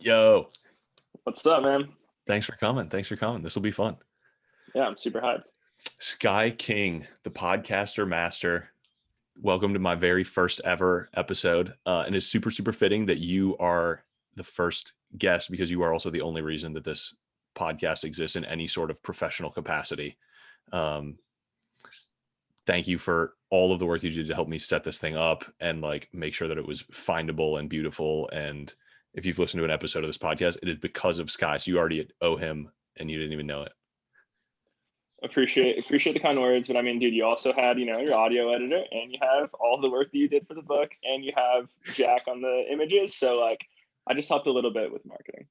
Yo, What's up, man? thanks for coming. This will be fun. Yeah, I'm super hyped. Sky King, the podcaster master. Welcome to my very first ever episode. And it's super, super fitting that you are the first guest because you are also the only reason that this podcast exists in any sort of professional capacity. Um, Thank you for all of the work you did to help me set this thing up and like make sure that it was findable and beautiful. And if you've listened to an episode of this podcast, it is because of Sky. So you already owe him and you didn't even know it. Appreciate the kind words, but I mean, dude, you also had, your audio editor, and you have all the work that you did for the book, and you have Jack on the images. So like, I just helped a little bit with marketing.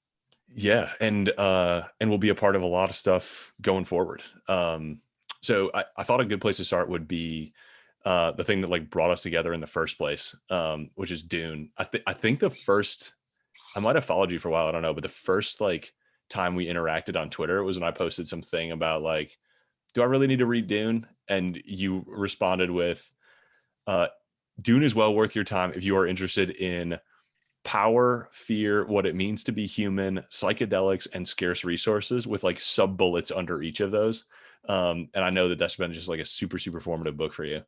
Yeah, and we'll be a part of a lot of stuff going forward. So I thought a good place to start would be the thing that like brought us together in the first place, which is Dune. I think the first I might have followed you for a while, I don't know, but the first like time we interacted on Twitter was when I posted something about like, do I really need to read Dune? And you responded with, uh, Dune is well worth your time if you are interested in power, fear, what it means to be human, psychedelics, and scarce resources with like sub bullets under each of those. And I know that that's been just like a super, super formative book for you.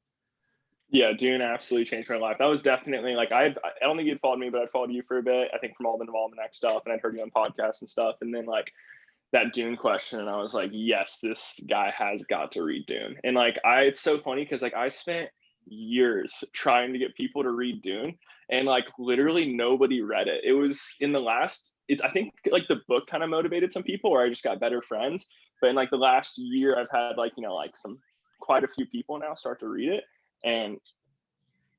Yeah, Dune absolutely changed my life. That was definitely like I don't think you'd followed me, but I followed you for a bit. I think from all the Involvement X stuff, and I'd heard you on podcasts and stuff, and then like that Dune question, and I was like, yes, this guy has got to read Dune. And like it's so funny because like I spent years trying to get people to read Dune, and like literally nobody read it. It was in the last it's I think like the book kind of motivated some people, or I just got better friends. But in like the last year I've had like, like some quite a few people now start to read it, and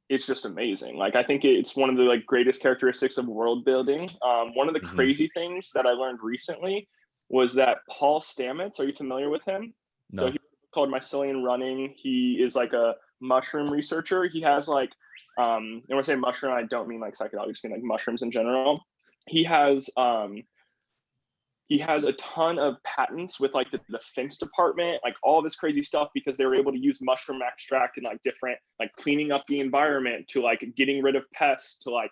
it's just amazing. Like I think it's one of the like greatest characteristics of world building. One of the Mm-hmm. crazy things that I learned recently was that Paul Stamets, are you familiar with him? So No. he called Mycelium Running. He is like a mushroom researcher. He has like, and when I say mushroom, I don't mean like psychedelics, I just mean like mushrooms in general. He has he has a ton of patents with like the defense department, like all this crazy stuff, because they were able to use mushroom extract and like different, like cleaning up the environment, to like getting rid of pests, to like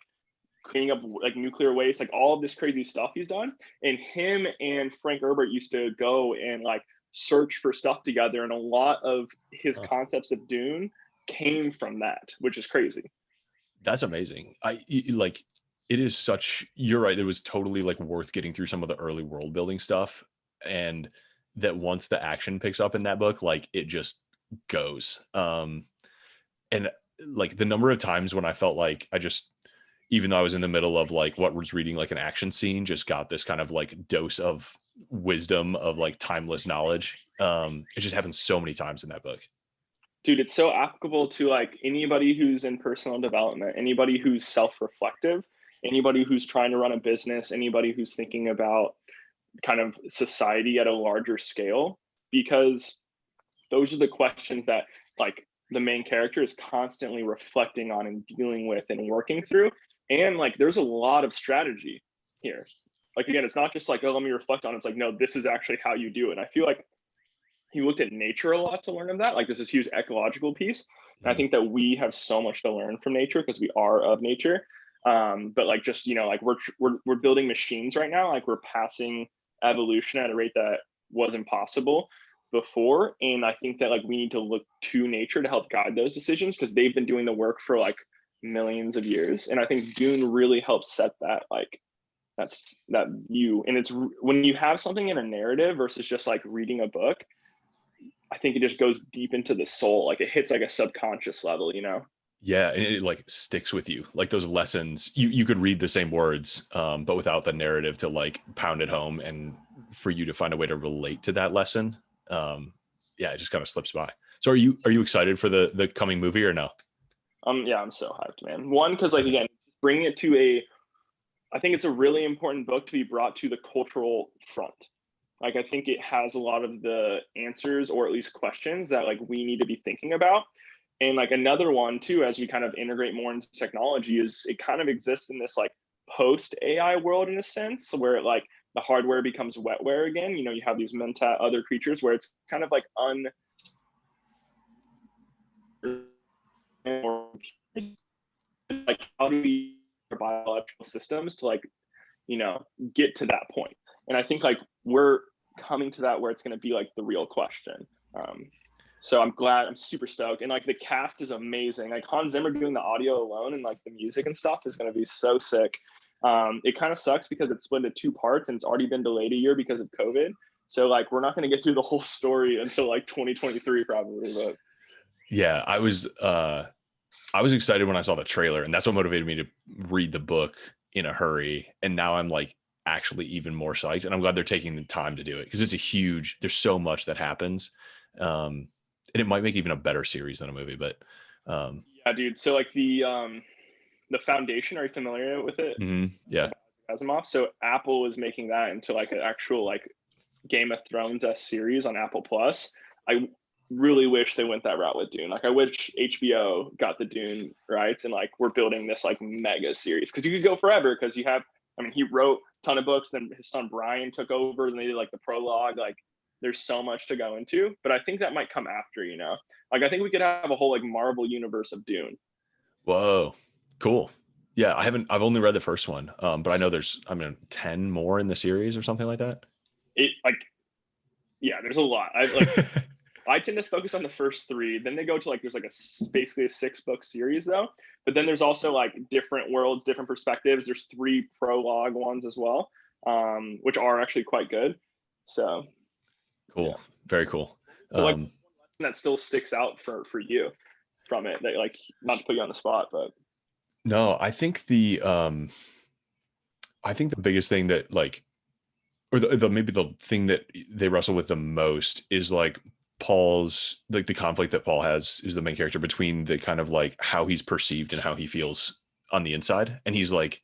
cleaning up like nuclear waste, like all of this crazy stuff he's done. And him and Frank Herbert used to go and like search for stuff together. And a lot of his Huh. concepts of Dune came from that, which is crazy. That's amazing. Like it is such, you're right. It was totally like worth getting through some of the early world building stuff. And that once the action picks up in that book, like it just goes. And like the number of times when I felt like I just, even though I was in the middle of like what was reading like an action scene, just got this kind of like dose of wisdom of like timeless knowledge. It just happens so many times in that book. Dude, it's so applicable to like anybody who's in personal development, anybody who's self-reflective, anybody who's trying to run a business, anybody who's thinking about kind of society at a larger scale, because those are the questions that like the main character is constantly reflecting on and dealing with and working through. And like there's a lot of strategy here. Like again, it's not just like, oh, let me reflect on it. It's like, no, this is actually how you do it. And I feel like he looked at nature a lot to learn of that. Like there's this huge ecological piece. And I Mhm. think that we have so much to learn from nature because we are of nature. But like just, like we're building machines right now. Like we're passing evolution at a rate that was impossible before. And I think that like we need to look to nature to help guide those decisions, because they've been doing the work for like millions of years. And I think Dune really helps set that like that view. And it's when you have something in a narrative versus just like reading a book, I think it just goes deep into the soul. Like it hits like a subconscious level. Yeah, and it like sticks with you. Like those lessons, you could read the same words, but without the narrative to like pound it home and for you to find a way to relate to that lesson. Um, yeah, it just kind of slips by. So are you excited for the coming movie or no? Yeah, I'm so hyped, man. One, because like Okay. again, bringing it to I think it's a really important book to be brought to the cultural front. Like I think it has a lot of the answers, or at least questions that like we need to be thinking about. And like another one too, as we kind of integrate more into technology, is it kind of exists in this like post AI world in a sense, where it like the hardware becomes wetware again. You have these menta other creatures where it's kind of like like how do we biological systems to like get to that point. And I think like we're coming to that where it's going to be like the real question. So I'm super stoked. And like the cast is amazing. Like Hans Zimmer doing the audio alone and like the music and stuff is going to be so sick. It kind of sucks because it's split into 2 parts and it's already been delayed a year because of COVID. So like we're not going to get through the whole story until like 2023 probably. But yeah, I was excited when I saw the trailer, and that's what motivated me to read the book in a hurry. And now I'm like actually even more psyched, and I'm glad they're taking the time to do it because there's so much that happens. And it might make even a better series than a movie, but yeah, dude. So like the Foundation, are you familiar with it? Yeah. Asimov. So Apple is making that into like an actual like Game of Thrones-esque series on Apple Plus. I really wish they went that route with Dune. Like I wish HBO got the Dune rights and like we're building this like mega series, because you could go forever, because he wrote a ton of books, then his son Brian took over and they did like the prologue. Like there's so much to go into, but I think that might come after, like I think we could have a whole like Marvel universe of Dune. Whoa, cool. Yeah, I've only read the first one, but I know there's 10 more in the series or something like that. Yeah, there's a lot. I tend to focus on the first 3. Then they go to like, there's like basically a 6-book series though. But then there's also like different worlds, different perspectives. There's 3 prologue ones as well, which are actually quite good. So cool. Yeah. Very cool. So like that still sticks out for you from it, that like, not to put you on the spot, but no, I think the biggest thing that like, or maybe the thing that they wrestle with the most is like Paul's, like the conflict that Paul has is the main character between the kind of like how he's perceived and how he feels on the inside. And he's like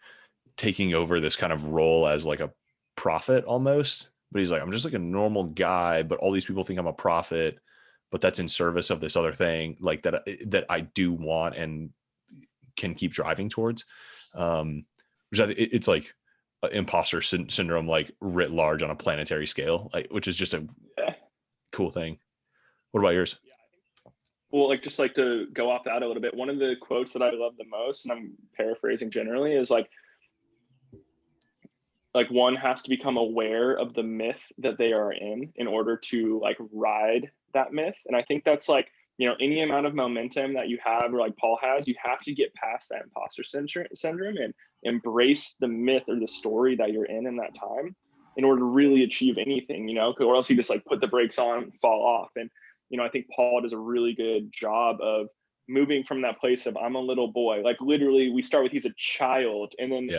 taking over this kind of role as like a prophet almost, but he's like, I'm just like a normal guy, but all these people think I'm a prophet, but that's in service of this other thing like that I do want and can keep driving towards. Which it's like imposter syndrome, like writ large on a planetary scale, like, which is just a cool thing. What about yours? Well, like just like to go off that a little bit, one of the quotes that I love the most, and I'm paraphrasing generally, is like one has to become aware of the myth that they are in order to like ride that myth. And I think that's like, any amount of momentum that you have, or like Paul has, you have to get past that imposter syndrome and embrace the myth or the story that you're in that time in order to really achieve anything, or else you just like put the brakes on and fall off. And, I think Paul does a really good job of moving from that place of I'm a little boy. Like literally we start with he's a child, and then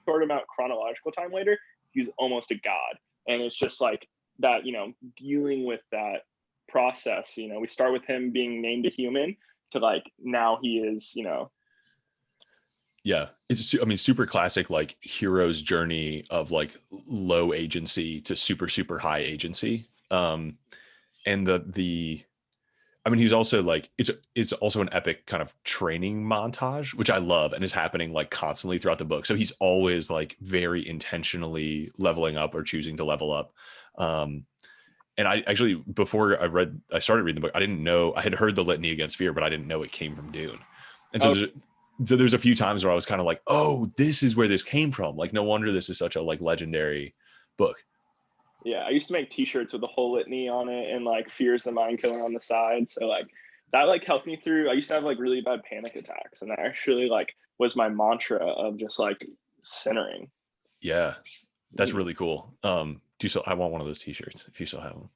short amount chronological time later, he's almost a god. And it's just like that, dealing with that process, we start with him being named a human to like now he is, yeah, it's super classic like hero's journey of like low agency to super high agency. And he's also like, it's also an epic kind of training montage, which I love, and is happening like constantly throughout the book. So he's always like very intentionally leveling up or choosing to level up. And I actually, before I started reading the book, I didn't know, I had heard the litany against fear, but I didn't know it came from Dune. And so there's a few times where I was kind of like, oh, this is where this came from. Like, no wonder this is such a like legendary book. Yeah, I used to make t-shirts with the whole litany on it and like fears the mind killer on the side. So like that like helped me through. I used to have like really bad panic attacks, and that actually like was my mantra of just like centering. Yeah, that's really cool. I want one of those t-shirts if you still have them.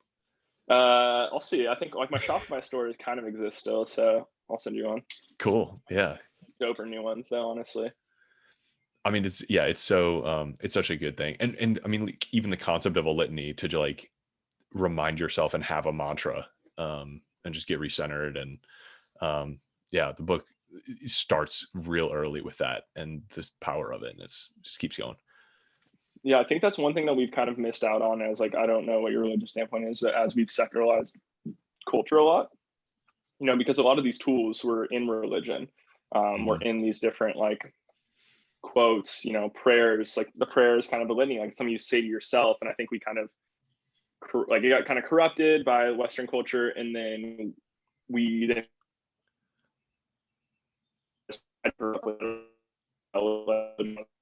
I'll see. I think like my Shopify store kind of exists still, so I'll send you one. Cool. Yeah. Go for new ones though, honestly. It's so it's such a good thing. And like, even the concept of a litany to like remind yourself and have a mantra, and just get recentered. And the book starts real early with that and this power of it, and it's just keeps going. Yeah, I think that's one thing that we've kind of missed out on, as like, I don't know what your religious standpoint is, but as we've secularized culture a lot, because a lot of these tools were in religion, were in these different like quotes, prayers, like the prayer is kind of a litany, like something you say to yourself. And I think we kind of like, it got kind of corrupted by Western culture, and then we then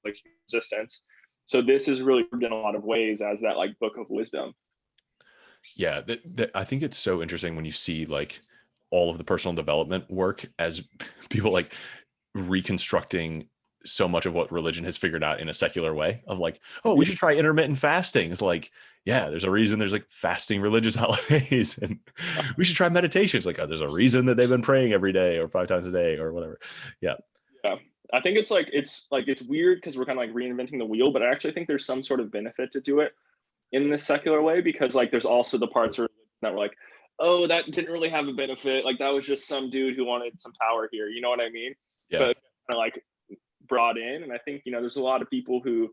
like resistance. So this is really in a lot of ways as that like book of wisdom. Yeah, I think it's so interesting when you see like all of the personal development work as people like reconstructing so much of what religion has figured out in a secular way of like, oh, we should try intermittent fasting. It's like, yeah, there's a reason there's like fasting religious holidays, and we should try meditation. It's like, oh, there's a reason that they've been praying every day or 5 times a day or whatever. Yeah. Yeah. I think it's weird because we're kind of like reinventing the wheel, but I actually think there's some sort of benefit to do it in this secular way, because like there's also the parts that were like, oh, that didn't really have a benefit. Like that was just some dude who wanted some power here. You know what I mean? Yeah. But kind of like brought in. And I think, there's a lot of people who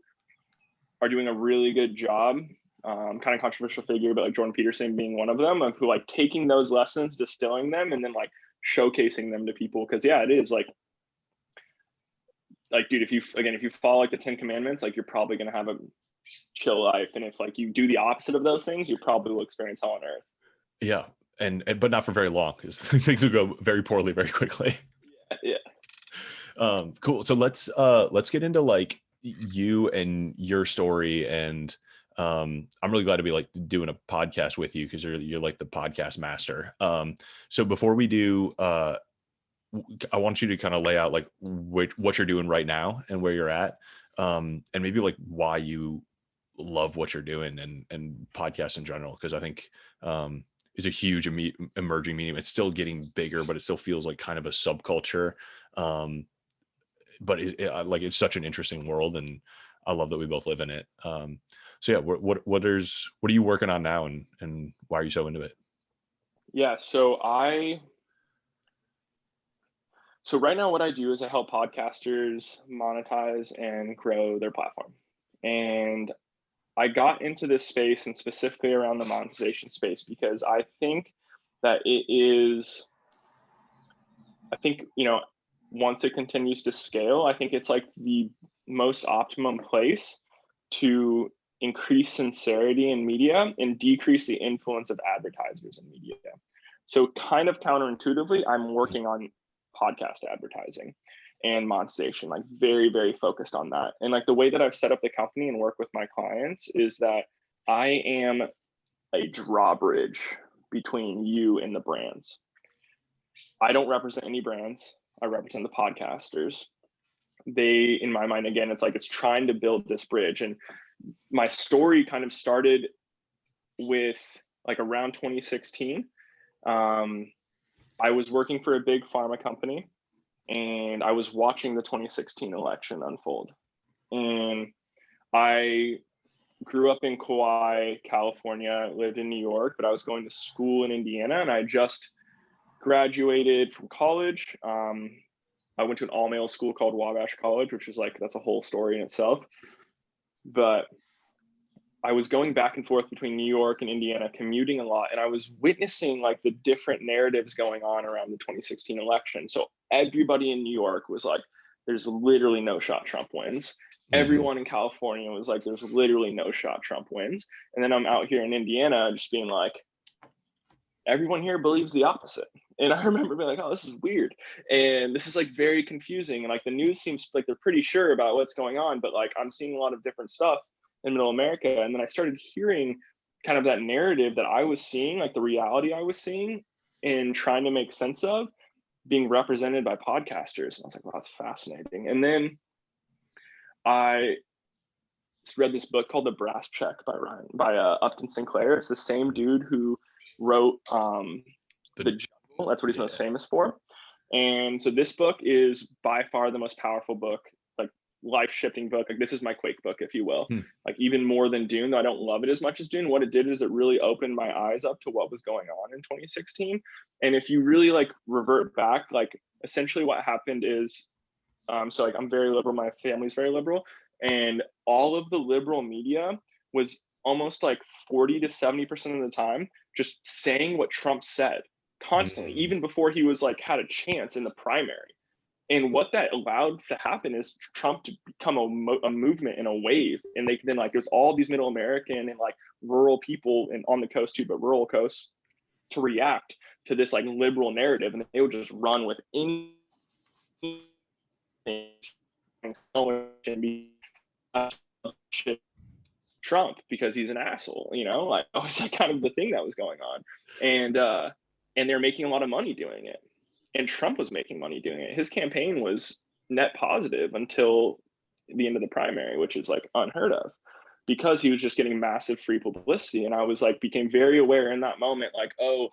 are doing a really good job, kind of controversial figure, but like Jordan Peterson being one of them, of who like taking those lessons, distilling them, and then like showcasing them to people. Cause yeah, it is like, dude, if you follow like the 10 commandments, like you're probably going to have a chill life. And if like you do the opposite of those things, you probably will experience hell on earth. Yeah. And but not for very long, because things will go very poorly very quickly. Yeah. Cool. So let's get into like you and your story. And I'm really glad to be like doing a podcast with you, because you're like the podcast master. So before we do, I want you to kind of lay out like what you're doing right now and where you're at, and maybe like why you love what you're doing, and podcasts in general, because I think is a huge emerging medium. It's still getting bigger, but it still feels like kind of a subculture. But like it's such an interesting world, and I love that we both live in it. So yeah, what are you working on now, and why are you so into it? Yeah. So right now what I do is I help podcasters monetize and grow their platform. And I got into this space, and specifically around the monetization space, because I think that once it continues to scale, I think it's like the most optimum place to increase sincerity in media and decrease the influence of advertisers in media. So kind of counterintuitively, I'm working on podcast advertising and monetization, like very, very focused on that. And like the way that I've set up the company and work with my clients is that I am a drawbridge between you and the brands. I don't represent any brands. I represent the podcasters. They, in my mind, again, it's like it's trying to build this bridge. And my story kind of started with like around 2016. I was working for a big pharma company, and I was watching the 2016 election unfold. And I grew up in Kauai, California, lived in New York, but I was going to school in Indiana, and I just graduated from college. I went to an all-male school called Wabash College, which is like, that's a whole story in itself. But I was going back and forth between New York and Indiana, commuting a lot, and I was witnessing like the different narratives going on around the 2016 election. So everybody in New York was like, there's literally no shot Trump wins. Everyone in California was like, there's literally no shot Trump wins. And then I'm out here in Indiana just being like, everyone here believes the opposite. And I remember being like, oh, this is weird. And this is like very confusing. And like the news seems like they're pretty sure about what's going on, but like I'm seeing a lot of different stuff in middle America. And then I started hearing kind of that narrative that I was seeing, like the reality I was seeing and trying to make sense of, being represented by podcasters. And I was like, wow, that's fascinating. And then I read this book called The Brass Check by Upton Sinclair. It's the same dude who wrote The Jungle. That's what he's most famous for. And so this book is by far the most powerful book, like life-shifting book. Like this is my Quake book, if you will. Like even more than Dune, though I don't love it as much as Dune. What it did is it really opened my eyes up to what was going on in 2016. And if you really like revert back, like essentially what happened is, so like I'm very liberal, my family's very liberal, and all of the liberal media was almost like 40 to 70% of the time just saying what Trump said constantly, even before he was like had a chance in the primary. And what that allowed to happen is Trump to become a movement and a wave. And they then like there's all these middle American and like rural people and on the coast too, but rural coasts to react to this like liberal narrative, and they would just run with anything and be Trump because he's an asshole, like that was like kind of the thing that was going on. And they're making a lot of money doing it. And Trump was making money doing it. His campaign was net positive until the end of the primary, which is like unheard of, because he was just getting massive free publicity. And I was like, became very aware in that moment, like, oh,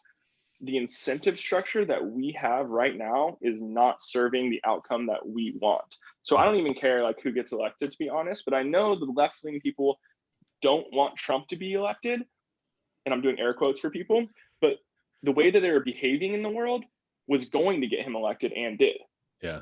the incentive structure that we have right now is not serving the outcome that we want. So I don't even care like who gets elected, to be honest, but I know the left-wing people don't want Trump to be elected. And I'm doing air quotes for people, but the way that they were behaving in the world was going to get him elected and did. Yeah.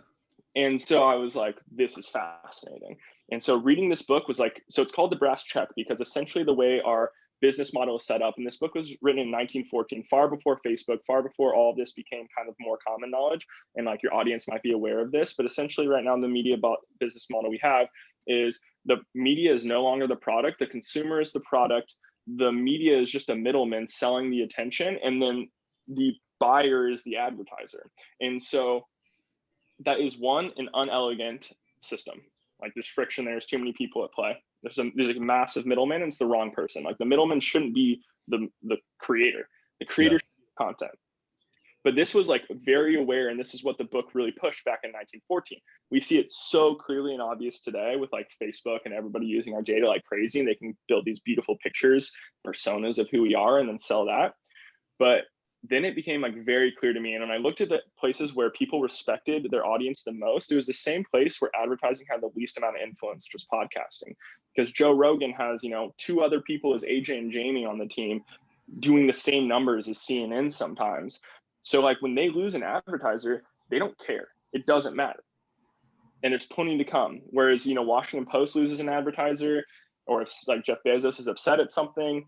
And so I was like, this is fascinating. And so reading this book was like, so it's called The Brass Check, because essentially the way our business model is set up, and this book was written in 1914, far before Facebook, far before all of this became kind of more common knowledge, and like your audience might be aware of this, but essentially right now the media business model we have is the media is no longer the product, the consumer is the product, the media is just a middleman selling the attention, and then the buyer is the advertiser. And so that is an unelegant system. Like there's friction, there's too many people at play. There's a massive middleman, and it's the wrong person. Like the middleman shouldn't be the creator. The creator should be content. But this was like very aware, and this is what the book really pushed back in 1914. We see it so clearly and obvious today with like Facebook and everybody using our data like crazy, and they can build these beautiful pictures, personas of who we are, and then sell that. But then it became like very clear to me. And when I looked at the places where people respected their audience the most, it was the same place where advertising had the least amount of influence, which was podcasting. Because Joe Rogan has, 2 other people as AJ and Jamie on the team doing the same numbers as CNN sometimes. So like when they lose an advertiser, they don't care. It doesn't matter. And it's plenty to come. Whereas, Washington Post loses an advertiser, or if like Jeff Bezos is upset at something,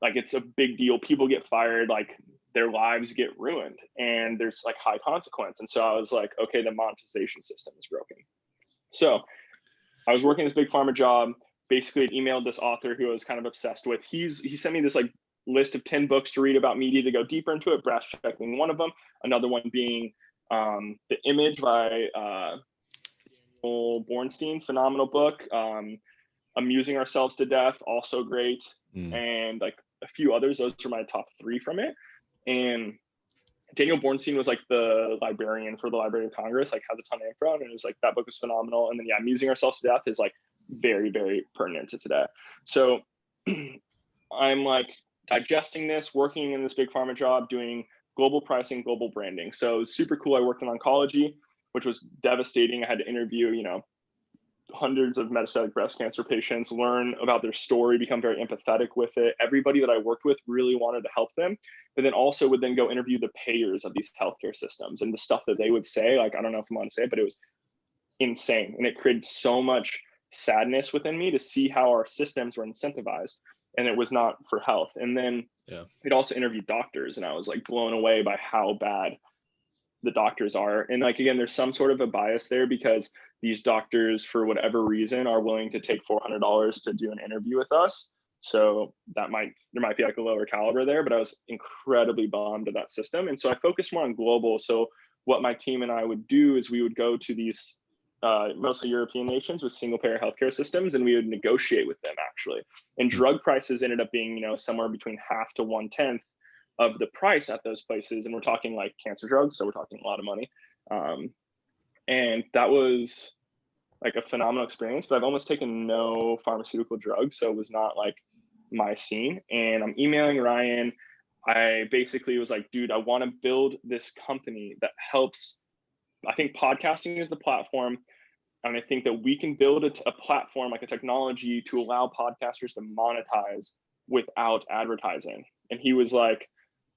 like it's a big deal. People get fired, like their lives get ruined, and there's like high consequence. And so I was like, okay, the monetization system is broken. So I was working this big pharma job, basically had emailed this author who I was kind of obsessed with. He sent me this like list of 10 books to read about media to go deeper into it, Brass Check being one of them. Another one being The Image by Daniel Bornstein, phenomenal book. Amusing Ourselves to Death, also great. And like a few others. Those are my top 3 from it. And Daniel Bornstein was like the librarian for the Library of Congress, like has a ton of info, and it was like, that book was phenomenal. And then Amusing Ourselves to Death is like very, very pertinent to today. So I'm like digesting this, working in this big pharma job, doing global pricing, global branding. So it was super cool. I worked in oncology, which was devastating. I had to interview, hundreds of metastatic breast cancer patients, learn about their story, become very empathetic with it. Everybody that I worked with really wanted to help them, but then also would then go interview the payers of these healthcare systems, and the stuff that they would say, like, I don't know if I'm allowed to say it, but it was insane. And it created so much sadness within me to see how our systems were incentivized, and it was not for health. And then we'd also interviewed doctors, and I was like blown away by how bad the doctors are. And like, again, there's some sort of a bias there, because these doctors, for whatever reason, are willing to take $400 to do an interview with us. So there might be like a lower caliber there, but I was incredibly bummed at that system. And so I focused more on global. So what my team and I would do is we would go to these mostly European nations with single payer healthcare systems, and we would negotiate with them actually. And drug prices ended up being, somewhere between half to 1/10 of the price at those places. And we're talking like cancer drugs. So we're talking a lot of money. And that was like a phenomenal experience, but I've almost taken no pharmaceutical drugs. So it was not like my scene. And I'm emailing Ryan. I basically was like, dude, I want to build this company that helps. I think podcasting is the platform. And I think that we can build a platform, like a technology, to allow podcasters to monetize without advertising. And he was like,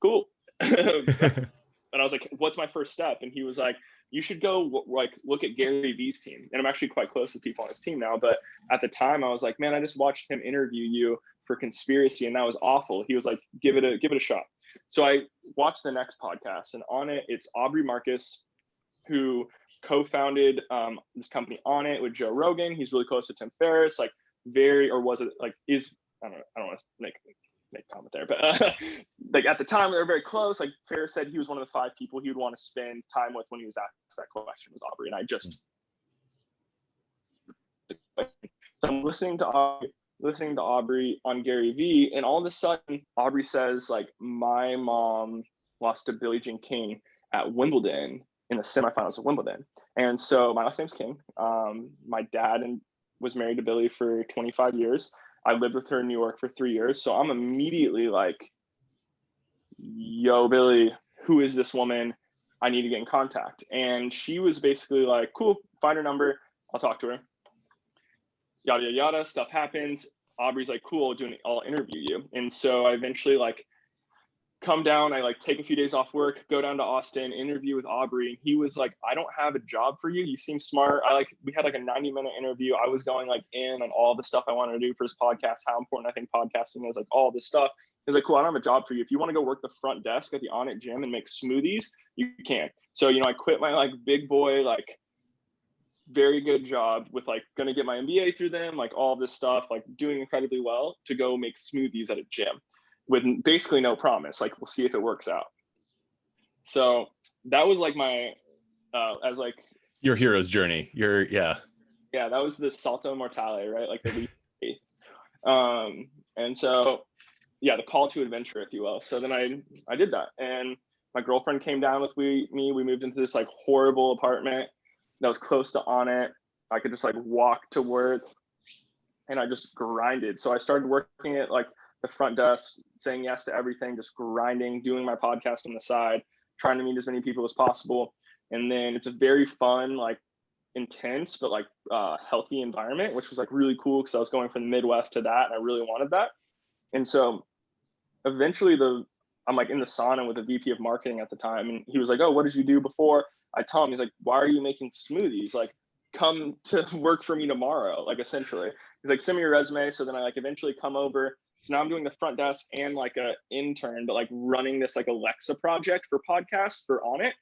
cool. And I was like, what's my first step? And he was like, you should go like look at Gary Vee's team. And I'm actually quite close to people on his team now. But at the time I was like, man, I just watched him interview you for Conspiracy, and that was awful. He was like, give it a shot. So I watched the next podcast, and on it, it's Aubrey Marcus, who co-founded this company On It with Joe Rogan. He's really close to Tim Ferriss, like I don't want to make comment there, but like at the time they were very close. Like Ferriss said, he was one of the 5 people he would want to spend time with when he was asked that question, was Aubrey. And I just So I'm listening to Aubrey on Gary Vee, and all of a sudden Aubrey says like, my mom lost to Billie Jean King at Wimbledon in the semifinals of Wimbledon. And so my last name's King. My dad was married to Billie for 25 years. I lived with her in New York for 3 years. So I'm immediately like, yo, Billie, who is this woman? I need to get in contact. And she was basically like, cool, find her number. I'll talk to her. Yada, yada, yada, stuff happens. Aubrey's like, cool, I'll interview you. And so I eventually like come down, I like take a few days off work, go down to Austin, interview with Aubrey. And he was like, I don't have a job for you. You seem smart. We had like a 90-minute interview. I was going like in on all the stuff I wanted to do for his podcast, how important I think podcasting is, like all this stuff. He's like, cool, I don't have a job for you. If you want to go work the front desk at the On It gym and make smoothies, you can. So, I quit my like big boy, like very good job with like going to get my MBA through them, like all this stuff, like doing incredibly well to go make smoothies at a gym with basically no promise. Like, we'll see if it works out. So that was like my, as like your hero's journey. Yeah, that was the salto mortale, right? Like the leap. And so, yeah, the call to adventure, if you will. So then I did that, and my girlfriend came down with me. We moved into this like horrible apartment that was close to On It. I could just like walk to work, and I just grinded. So I started working at like the front desk, saying yes to everything, just grinding, doing my podcast on the side, trying to meet as many people as possible. And then it's a very fun, like intense, but like healthy environment, which was like really cool because I was going from the Midwest to that, and I really wanted that. And so eventually I'm like in the sauna with the VP of marketing at the time, and he was like, oh, what did you do before? I tell him, he's like, why are you making smoothies? Like, come to work for me tomorrow, like essentially. He's like, send me your resume. So then I like eventually come over. So now I'm doing the front desk and like a intern, but like running this like Alexa project for podcasts for On It.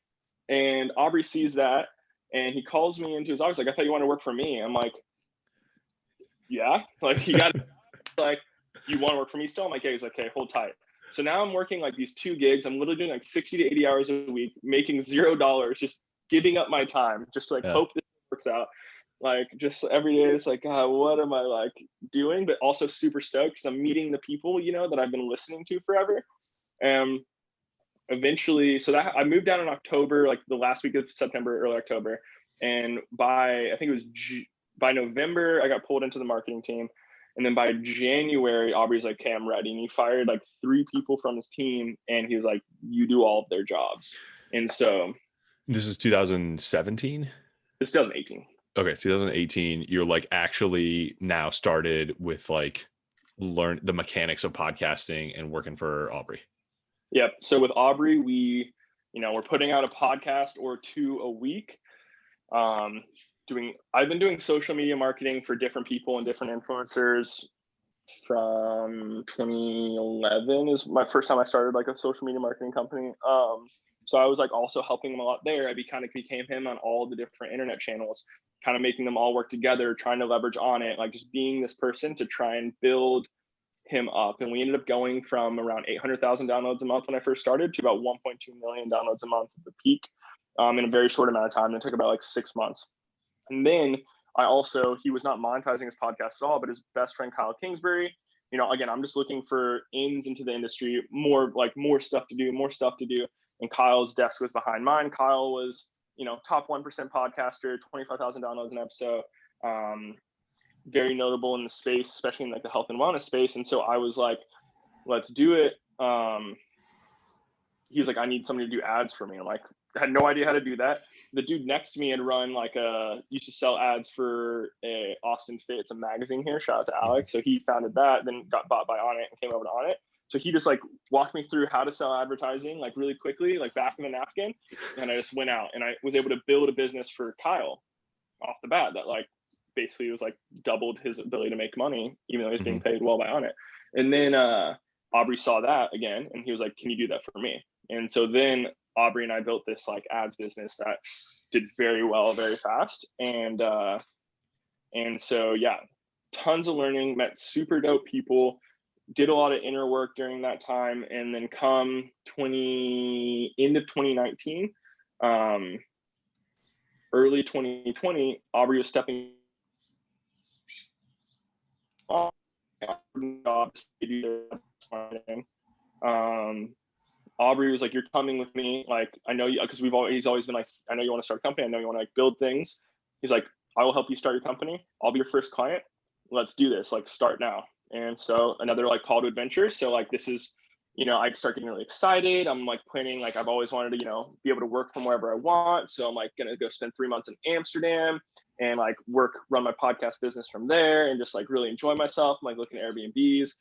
And Aubrey sees that, and he calls me into his office like, I thought you wanted to work for me. I'm like, yeah, like you got like, you want to work for me still? I'm like, yeah. He's like, okay, hold tight. So now I'm working like these 2 gigs. I'm literally doing like 60 to 80 hours a week, making $0, just giving up my time, just to like hope this works out. Like just every day, it's like, God, what am I like doing? But also super stoked because I'm meeting the people, that I've been listening to forever. And eventually, so that I moved down in October, like the last week of September, early October. And I think it was by November, I got pulled into the marketing team. And then by January, Aubrey's like, okay, I'm ready. And he fired like 3 people from his team. And he was like, you do all of their jobs. And so. This is 2017? It's 2018. Okay, 2018. You're like actually now started with like learn the mechanics of podcasting and working for Aubrey. Yep. So with Aubrey, we're putting out a podcast or 2 a week. I've been doing social media marketing for different people and different influencers from 2011 is my first time I started like a social media marketing company. So I was like also helping him a lot there. I kind of became him on all the different internet channels, kind of making them all work together, trying to leverage On It, like just being this person to try and build him up. And we ended up going from around 800,000 downloads a month when I first started to about 1.2 million downloads a month at the peak in a very short amount of time. It took about like 6 months. And then he was not monetizing his podcast at all, but his best friend, Kyle Kingsbury, again, I'm just looking for ins into the industry, more stuff to do. And Kyle's desk was behind mine. Kyle was, top 1% podcaster, 25,000 downloads an episode, very notable in the space, especially in like the health and wellness space. And so I was like, let's do it. He was like, I need somebody to do ads for me. I'm like, I had no idea how to do that. The dude next to me had run used to sell ads for a Austin Fit. It's a magazine here. Shout out to Alex. So he founded that, then got bought by On It and came over to On It. So he just like walked me through how to sell advertising, like really quickly, like back in the napkin. And I just went out and I was able to build a business for Kyle off the bat that like basically was like doubled his ability to make money, even though he's being paid well by On It. And then Aubrey saw that again, and he was like, can you do that for me? And so then Aubrey and I built this like ads business that did very well, very fast. And so, yeah, tons of learning, met super dope people, did a lot of inner work during that time. And then come end of 2019, early 2020, Aubrey was stepping Aubrey was like, "You're coming with me. Like, I know you," because he's always been like, "I know you want to start a company. I know you want to like build things." He's like, "I will help you start your company. I'll be your first client. Let's do this. Like, start now." And so another like call to adventure. So like this is, I start getting really excited. I'm like planning, like I've always wanted to, be able to work from wherever I want. So I'm like gonna go spend 3 months in Amsterdam and like run my podcast business from there and just like really enjoy myself. I'm like looking at Airbnbs.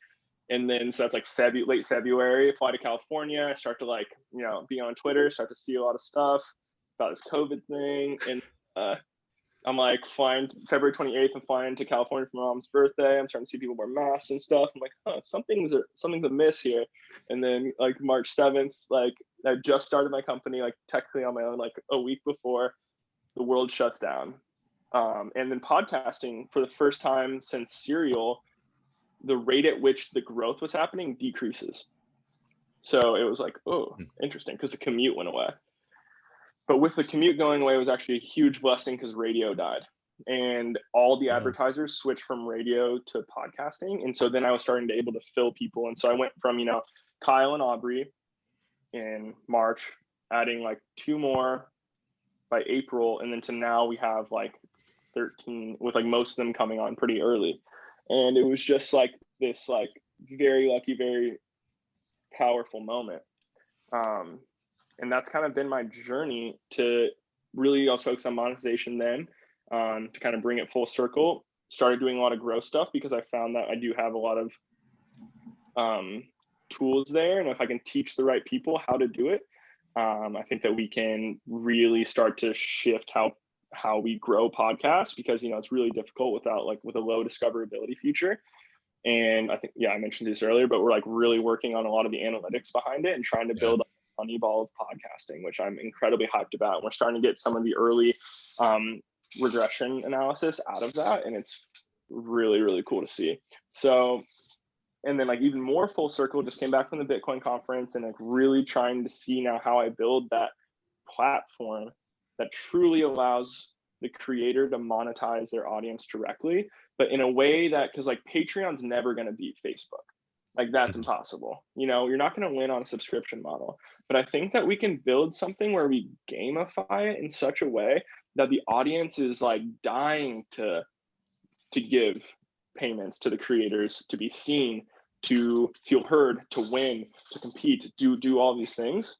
And then, so that's like late February, fly to California. I start to like, be on Twitter, start to see a lot of stuff about this COVID thing. And I'm like flying February 28th, I'm flying to California for my mom's birthday. I'm starting to see people wear masks and stuff. I'm like, something's amiss here. And then like March 7th, like I just started my company, like technically on my own, like a week before the world shuts down. And then podcasting for the first time since Serial, the rate at which the growth was happening decreases. So it was like, oh, interesting, because the commute went away. But with the commute going away, it was actually a huge blessing because radio died. And all the advertisers switched from radio to podcasting. And so then I was starting to able to fill people. And so I went from, Kyle and Aubrey in March, adding like 2 more by April. And then to now we have like 13, with like most of them coming on pretty early. And it was just like this like very lucky, very powerful moment. And that's kind of been my journey to really also focus on monetization then, to kind of bring it full circle. Started doing a lot of growth stuff because I found that I do have a lot of tools there. And if I can teach the right people how to do it, I think that we can really start to shift how we grow podcasts, because it's really difficult with a low discoverability feature. And I think, I mentioned this earlier, but we're like really working on a lot of the analytics behind it and trying to build a Moneyball of podcasting, which I'm incredibly hyped about. We're starting to get some of the early regression analysis out of that, and it's really, really cool to see. So, and then like even more full circle, just came back from the Bitcoin conference and like really trying to see now how I build that platform that truly allows the creator to monetize their audience directly, but in a way that, because like Patreon's never going to beat Facebook. Like that's impossible. You're not going to win on a subscription model. But I think that we can build something where we gamify it in such a way that the audience is like dying to give payments to the creators, to be seen, to feel heard, to win, to compete, to do all these things.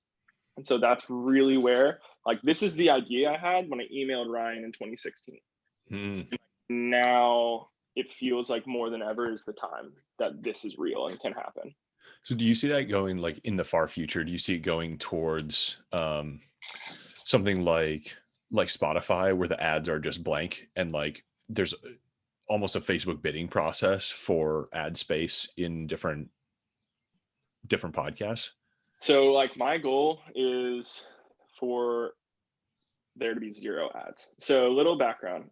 And so that's really where, like, this is the idea I had when I emailed Ryan in 2016. Now it feels like more than ever is the time that this is real and can happen. So do you see that going like in the far future? Do you see it going towards something like Spotify, where the ads are just blank and like there's almost a Facebook bidding process for ad space in different podcasts? So like my goal is for there to be 0 ads. So a little background.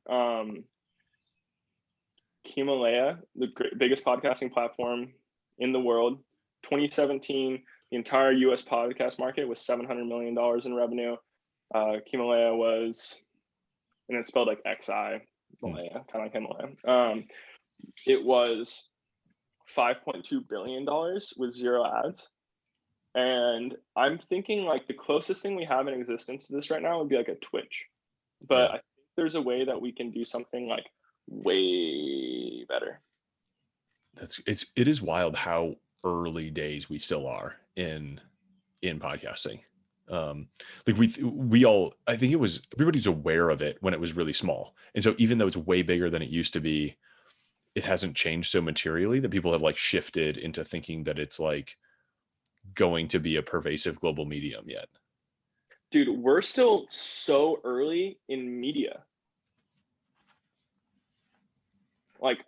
Himalaya, the biggest podcasting platform in the world, 2017, the entire US podcast market was $700 million in revenue. Himalaya was, and it's spelled like XI, Himalaya, kind of like Himalaya. It was $5.2 billion with 0 ads. And I'm thinking like the closest thing we have in existence to this right now would be like a Twitch. But I think there's a way that we can do something like way better. It is wild how early days we still are in podcasting. Like we all, I think everybody's aware of it when it was really small. And so even though it's way bigger than it used to be, it hasn't changed so materially that people have like shifted into thinking that it's like going to be a pervasive global medium yet. Dude, we're still so early in media. Like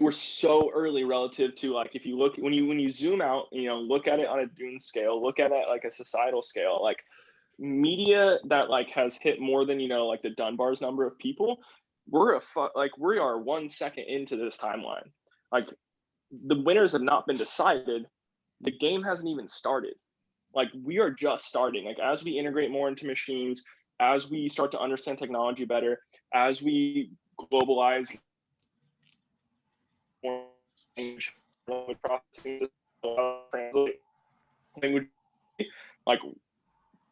we're so early relative to like, if you look, when you zoom out, look at it on a Dune scale, look at it like a societal scale, like media that like has hit more than, like the Dunbar's number of people, we are 1 second into this timeline. Like the winners have not been decided. The game hasn't even started. Like we are just starting. Like as we integrate more into machines, as we start to understand technology better, as we globalize language processing translate language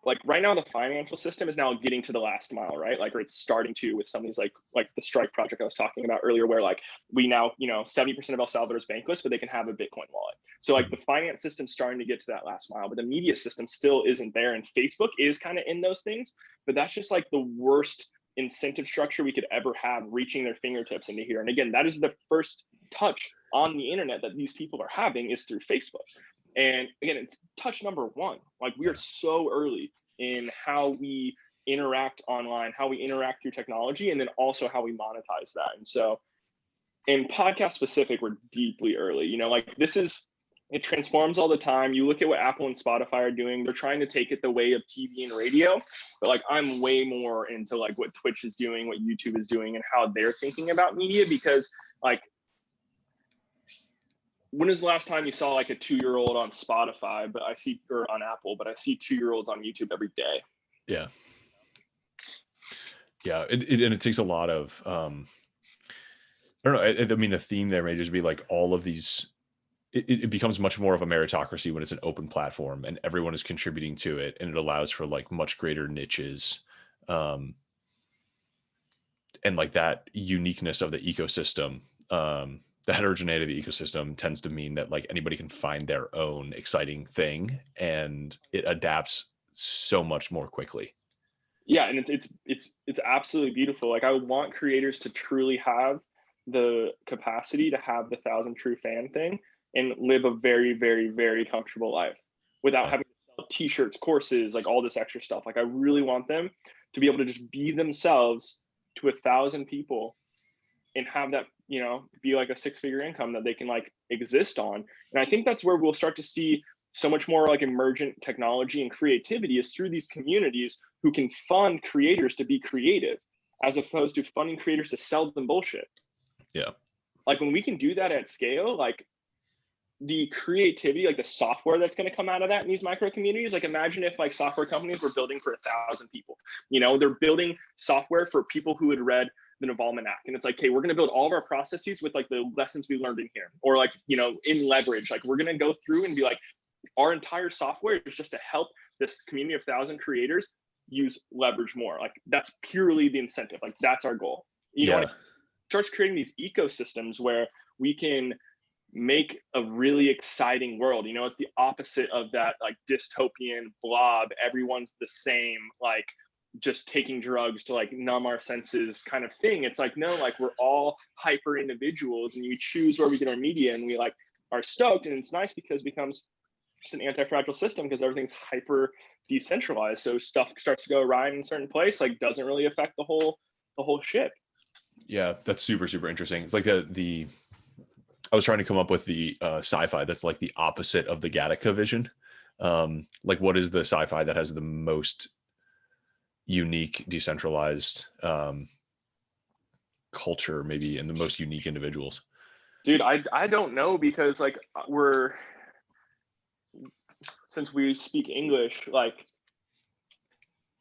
like right now the financial system is now getting to the last mile, right? Like, or it's starting to with some of these like the Strike project I was talking about earlier, where like we now 70% of El Salvador's bankless, but they can have a Bitcoin wallet. So like the finance system's starting to get to that last mile, but the media system still isn't there. And Facebook is kind of in those things, but that's just like the worst incentive structure we could ever have reaching their fingertips into here. And again, that is the first touch on the internet that these people are having is through Facebook. And again, it's touch number one. Like, we are so early in how we interact online, how we interact through technology, and then also how we monetize that. And so in podcast specific, we're deeply early. Like, it transforms all the time. You look at what Apple and Spotify are doing. They're trying to take it the way of TV and radio, but like, I'm way more into like what Twitch is doing, what YouTube is doing, and how they're thinking about media. Because like, when is the last time you saw like a 2-year-old on Spotify, or on Apple, but I see 2-year-olds on YouTube every day. Yeah. Yeah. It takes a lot of, I don't know. I mean, the theme there may just be like all of these, it becomes much more of a meritocracy when it's an open platform and everyone is contributing to it. And it allows for like much greater niches. And like that uniqueness of the ecosystem, the heterogeneity of the ecosystem tends to mean that like anybody can find their own exciting thing, and it adapts so much more quickly. Yeah, and it's absolutely beautiful. Like, I want creators to truly have the capacity to have the 1,000 true fan thing and live a very, very, very comfortable life without having to sell t-shirts, courses, like all this extra stuff. Like, I really want them to be able to just be themselves to 1,000 people and have that, be like a 6-figure income that they can like exist on. And I think that's where we'll start to see so much more like emergent technology and creativity, is through these communities who can fund creators to be creative, as opposed to funding creators to sell them bullshit. Yeah. Like, when we can do that at scale, like the creativity, like the software that's going to come out of that in these micro communities, like imagine if like software companies were building for 1,000 people, they're building software for people who had read the Navalman Act. And it's like, okay, we're going to build all of our processes with like the lessons we learned in here, or like, in leverage, like we're going to go through and be like, our entire software is just to help this community of 1,000 creators use leverage more. Like, that's purely the incentive. Like, that's our goal. It starts creating these ecosystems where we can make a really exciting world. It's the opposite of that like dystopian blob, everyone's the same, like just taking drugs to like numb our senses kind of thing. It's like, no, like we're all hyper individuals, and we choose where we get our media, and we like are stoked. And it's nice because it becomes just an anti-fragile system because everything's hyper decentralized. So stuff starts to go right in a certain place, like doesn't really affect the whole ship. Yeah, that's super, super interesting. It's like the I was trying to come up with the sci-fi that's like the opposite of the Gattaca vision. Like, what is the sci-fi that has the most unique, decentralized culture, maybe, and the most unique individuals? Dude, I don't know, because like since we speak English, like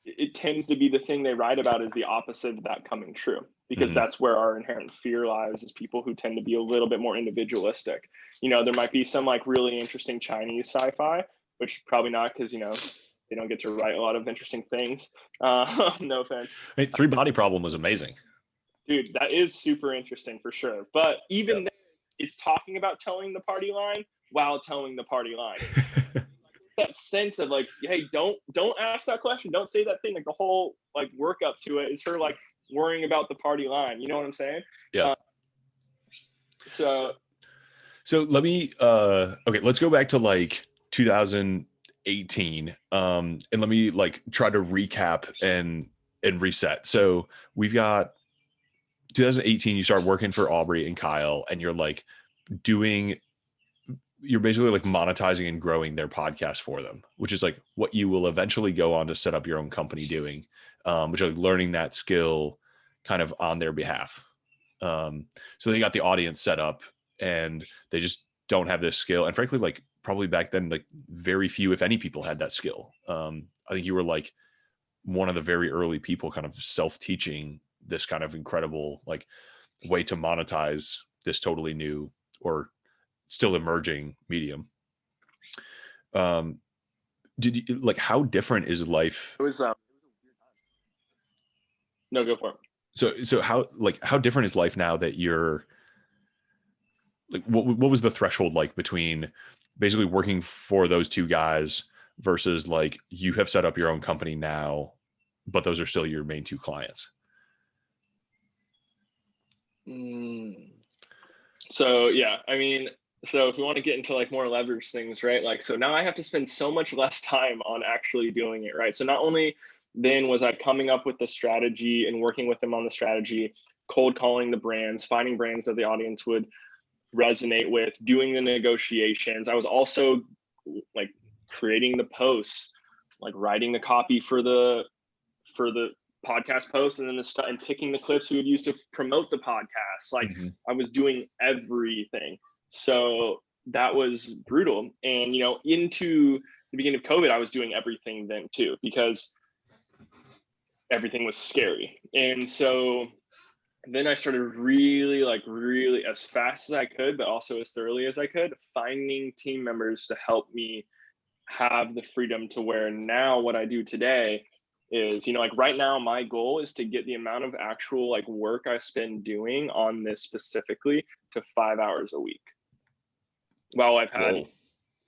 it tends to be the thing they write about is the opposite of that coming true, because that's where our inherent fear lies, is people who tend to be a little bit more individualistic. There might be some like really interesting Chinese sci-fi, which probably not, because they don't get to write a lot of interesting things. No offense. I mean, Three Body Problem was amazing. Dude, that is super interesting for sure. But even then, it's talking about towing the party line while towing the party line. That sense of like, hey, don't ask that question, don't say that thing. Like, the whole like work up to it is her like worrying about the party line. You know what I'm saying? Yeah. So let me okay, let's go back to like 2018, and let me like try to recap and reset. So we've got 2018, you start working for Aubrey and Kyle, and you're like you're basically like monetizing and growing their podcast for them, which is like what you will eventually go on to set up your own company doing, which are like learning that skill kind of on their behalf. So they got the audience set up, and they just don't have this skill. And frankly, like probably back then, like very few, if any, people had that skill. I think you were like one of the very early people kind of self-teaching this kind of incredible like way to monetize this totally new or still emerging medium. Did you like, how different is life? It was no, go for it. So how different is life now that you're like, what was the threshold like between basically working for those two guys versus like you have set up your own company now, but those are still your main two clients? So yeah, I mean, so if we want to get into like more leverage things, right? Like, so now I have to spend so much less time on actually doing it, right? So not only then was I coming up with the strategy and working with them on the strategy, cold calling the brands, finding brands that the audience would resonate with, doing the negotiations. I was also like creating the posts, like writing the copy for the podcast post, and then the stuff, and picking the clips we would use to promote the podcast. Like I was doing everything. So that was brutal. And into the beginning of COVID, I was doing everything then too, because everything was scary. And so then I started really as fast as I could, but also as thoroughly as I could, finding team members to help me have the freedom to where now what I do today is, like right now, my goal is to get the amount of actual like work I spend doing on this specifically to 5 hours a week. Well,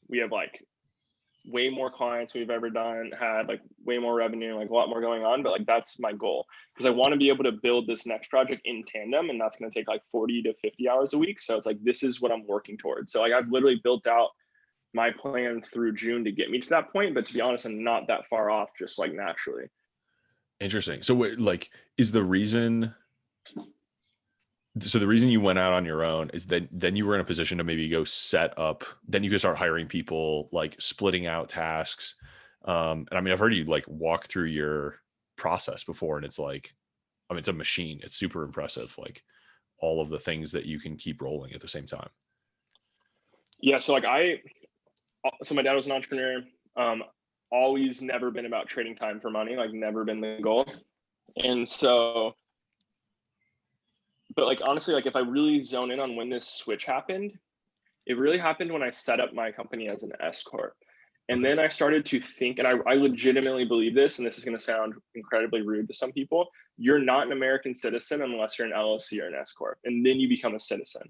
we have like way more clients we've ever had like way more revenue, like a lot more going on, but like that's my goal, because I want to be able to build this next project in tandem, and that's going to take like 40 to 50 hours a week. So it's like, this is what I'm working towards. So like I've literally built out my plan through June to get me to that point, but to be honest, I'm not that far off, just like naturally. Interesting. So like, is the reason you went out on your own is that then you were in a position to maybe go set up, then you could start hiring people, like splitting out tasks. And I mean, I've heard you like walk through your process before, and it's like, I mean, it's a machine. It's super impressive. Like all of the things that you can keep rolling at the same time. Yeah. So like so my dad was an entrepreneur. Always never been about trading time for money, like never been the goal. And so, but like honestly, like if I really zone in on when this switch happened, it really happened when I set up my company as an S corp. And then I started to think, and I legitimately believe this, and this is going to sound incredibly rude to some people, you're not an American citizen unless you're an LLC or an S corp, and then you become a citizen,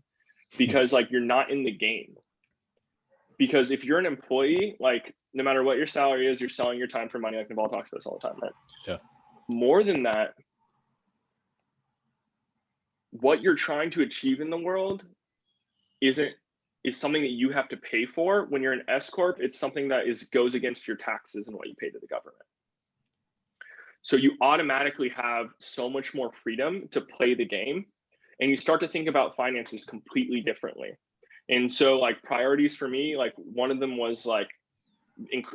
because like you're not in the game. Because if you're an employee, like no matter what your salary is, you're selling your time for money. Like Naval talks about this all the time, right? Yeah. More than that, what you're trying to achieve in the world is something that you have to pay for. When you're an S corp, it's something that goes against your taxes and what you pay to the government. So you automatically have so much more freedom to play the game, and you start to think about finances completely differently. And so like priorities for me, like one of them was like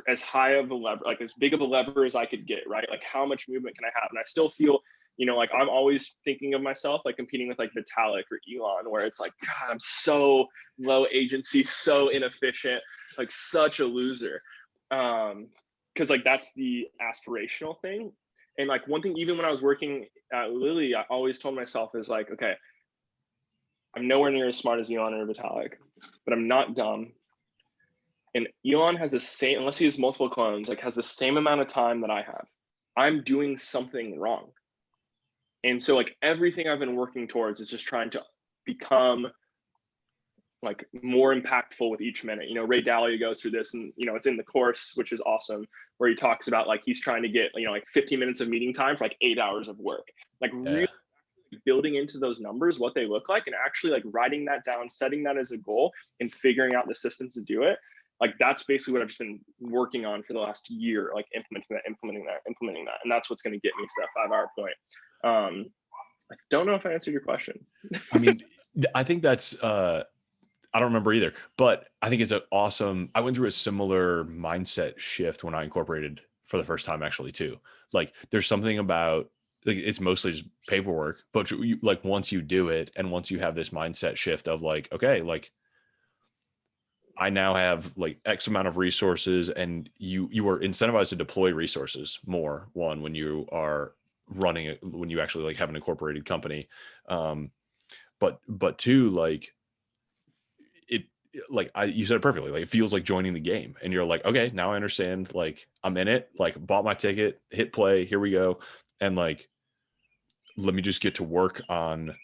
as high of a lever, like as big of a lever as I could get, right? Like how much movement can I have? And I still feel, like I'm always thinking of myself like competing with like Vitalik or Elon, where it's like, God, I'm so low agency, so inefficient, like such a loser. Because like that's the aspirational thing. And like one thing, even when I was working at Lilly, I always told myself is like, okay, I'm nowhere near as smart as Elon or Vitalik, but I'm not dumb. And Elon has the same, unless he has multiple clones, like has the same amount of time that I have. I'm doing something wrong. And so like everything I've been working towards is just trying to become like more impactful with each minute. Ray Dalio goes through this, and it's in the course, which is awesome, where he talks about like he's trying to get like 15 minutes of meeting time for like 8 hours of work. Like really building into those numbers what they look like, and actually like writing that down, setting that as a goal, and figuring out the systems to do it. Like that's basically what I've just been working on for the last year, like implementing that. And that's what's going to get me to that 5 hour point. I don't know if I answered your question. I mean, I think that's, I don't remember either, but I think it's an awesome, I went through a similar mindset shift when I incorporated for the first time actually too. Like there's something about, like, it's mostly just paperwork, but like once you do it, and once you have this mindset shift of like, okay, like I now have like X amount of resources, and you are incentivized to deploy resources more, one, when you are running it, when you actually like have an incorporated company. But two, like it like you said it perfectly. Like it feels like joining the game, and you're like, okay, now I understand. Like I'm in it. Like bought my ticket, hit play. Here we go, and like let me just get to work on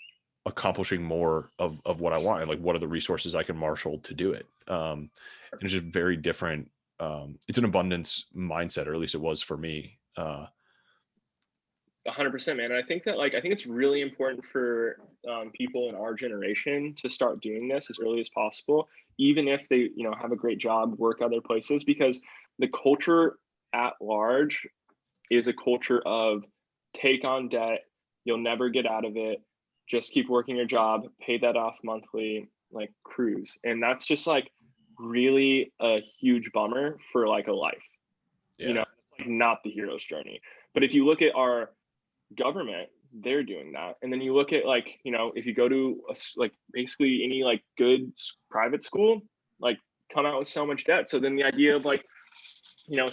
accomplishing more of what I want, and like what are the resources I can marshal to do it. And it's just very different. It's an abundance mindset, or at least it was for me. 100%, man. And I think that I think it's really important for people in our generation to start doing this as early as possible, even if they have a great job, work other places, because the culture at large is a culture of take on debt, you'll never get out of it, just keep working your job, pay that off monthly, like cruise. And that's just like really a huge bummer for like a life. Yeah. It's like not the hero's journey. But if you look at our government, they're doing that. And then you look at if you go to like basically any like good private school, like come out with so much debt. So then the idea of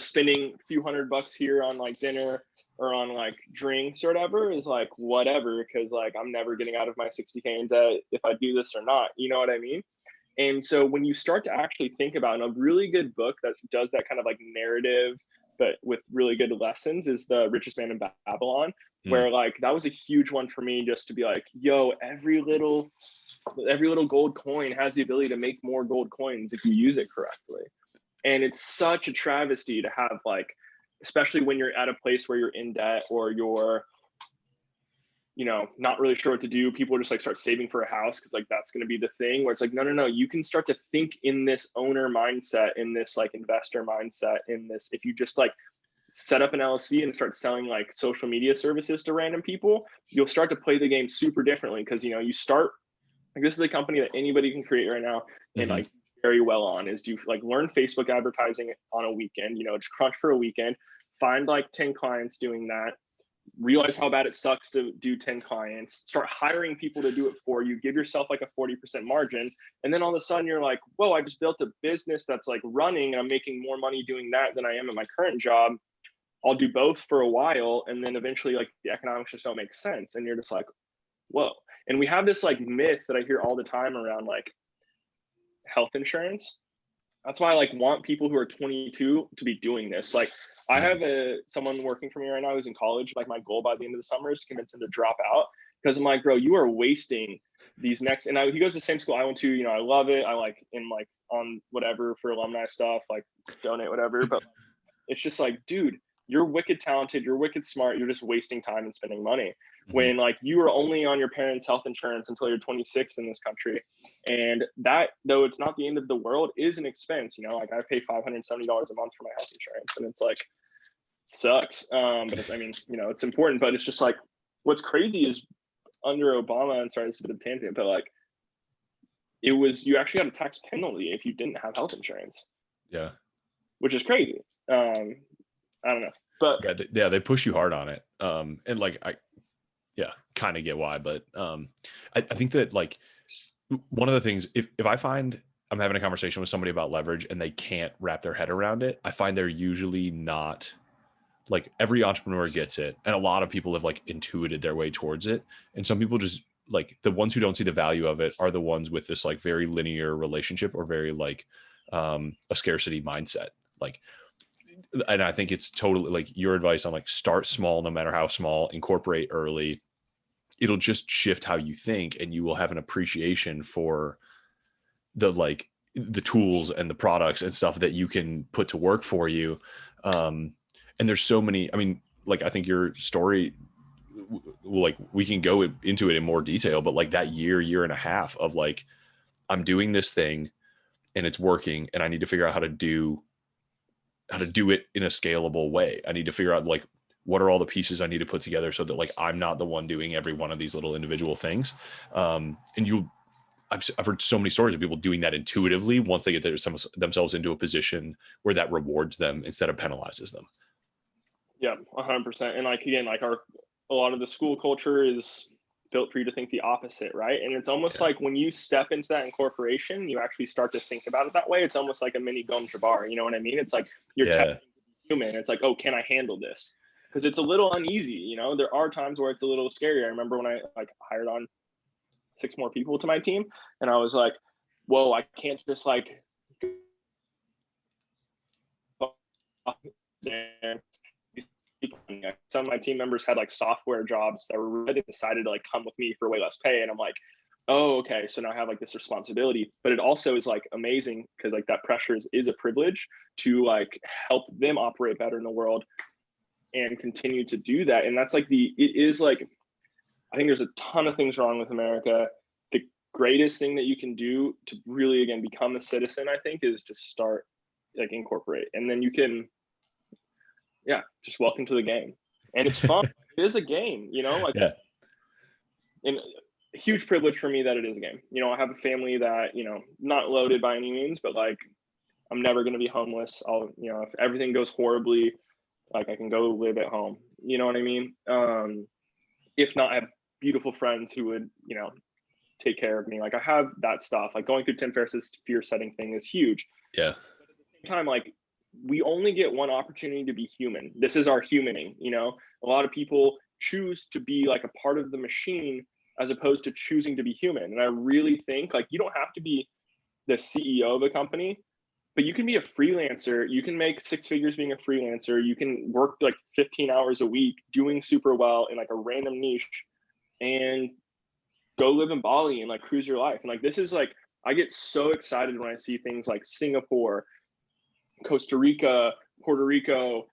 spending a few $100 here on like dinner or on like drinks or whatever is like whatever, because like I'm never getting out of my 60K in debt if I do this or not. You know what I mean? And so when you start to actually think about, and a really good book that does that kind of like narrative, but with really good lessons, is The Richest Man in Babylon, where like that was a huge one for me, just to be like, yo, every little gold coin has the ability to make more gold coins if you use it correctly. And it's such a travesty to have like, especially when you're at a place where you're in debt or you're not really sure what to do. People just like start saving for a house because like that's going to be the thing, where it's like, no, you can start to think in this owner mindset, in this like investor mindset, in this, if you just like set up an LLC and start selling like social media services to random people, you'll start to play the game super differently. Because you start like, this is a company that anybody can create right now and like very well on, is do like learn Facebook advertising on a weekend, just crunch for a weekend, find like 10 clients doing that, realize how bad it sucks to do 10 clients, start hiring people to do it for you, give yourself like a 40% margin. And then all of a sudden you're like, whoa, I just built a business that's like running and I'm making more money doing that than I am at my current job. I'll do both for a while. And then eventually like the economics just don't make sense. And you're just like, whoa. And we have this like myth that I hear all the time around like health insurance. That's why I like want people who are 22 to be doing this. Like I have someone working for me right now who's in college. Like my goal by the end of the summer is to convince him to drop out, because I'm like, bro, you are wasting these next. And he goes to the same school I went to. I love it. I like in like on whatever for alumni stuff, like donate whatever. But it's just like, dude, you're wicked talented. You're wicked smart. You're just wasting time and spending money when like you are only on your parents' health insurance until you're 26 in this country. And that, though it's not the end of the world, is an expense. Like I pay $570 a month for my health insurance, and it's like sucks. But it's, I mean, it's important. But it's just like, what's crazy is under Obama, and sorry, this is a bit of a tangent, but like you actually got a tax penalty if you didn't have health insurance. Yeah, which is crazy. I don't know, but they push you hard on it. And like I kind of get why, but I think that like one of the things, if I find I'm having a conversation with somebody about leverage and they can't wrap their head around it, I find they're usually not, like every entrepreneur gets it, and a lot of people have like intuited their way towards it, and some people just like, the ones who don't see the value of it are the ones with this like very linear relationship, or very like a scarcity mindset. Like, and I think it's totally like your advice on like start small, no matter how small, incorporate early. It'll just shift how you think, and you will have an appreciation for the tools and the products and stuff that you can put to work for you. And there's so many, I mean, like, I think your story, like we can go into it in more detail, but like that year and a half of like, I'm doing this thing and it's working, and I need to figure out how to do it in a scalable way. I need to figure out like, what are all the pieces I need to put together so that like I'm not the one doing every one of these little individual things. And I've heard so many stories of people doing that intuitively once they get themselves into a position where that rewards them instead of penalizes them. Yeah, 100%. And like, again, like a lot of the school culture is built for you to think the opposite, right? And it's almost like when you step into that incorporation, you actually start to think about it that way. It's almost like a mini Gom Jabbar, you know what I mean? It's like you're testing human. It's like, oh, can I handle this? Because it's a little uneasy, there are times where it's a little scary. I remember when I like hired on 6 more people to my team, and I was like, whoa, I can't just like some of my team members had like software jobs that were really decided to like come with me for way less pay. And I'm like, oh, okay. So now I have like this responsibility, but it also is like amazing because like that pressure is a privilege to like help them operate better in the world and continue to do that. And that's like it is like, I think there's a ton of things wrong with America. The greatest thing that you can do to really, again, become a citizen, I think, is to start like incorporate. And then you can, yeah, just welcome to the game. And it's fun. It is a game, you know, like, Yeah. and a huge privilege for me that it is a game. You know, I have a family that, you know, not loaded by any means, but like, I'm never going to be homeless. I'll, you know, if everything goes horribly, like I can go live at home. You know what I mean? If not, I have beautiful friends who would, you know, take care of me. Like I have that stuff. Like going through Tim Ferriss's fear setting thing is huge. Yeah. But at the same time, like we only get one opportunity to be human. This is our humaning, you know. A lot of people choose to be like a part of the machine as opposed to choosing to be human. And I really think like you don't have to be the CEO of a company, but you can be a freelancer. You can make 6 figures being a freelancer. You can work like 15 hours a week doing super well in like a random niche and go live in Bali and like cruise your life. And like, this is like, I get so excited when I see things like Singapore, Costa Rica, Puerto Rico,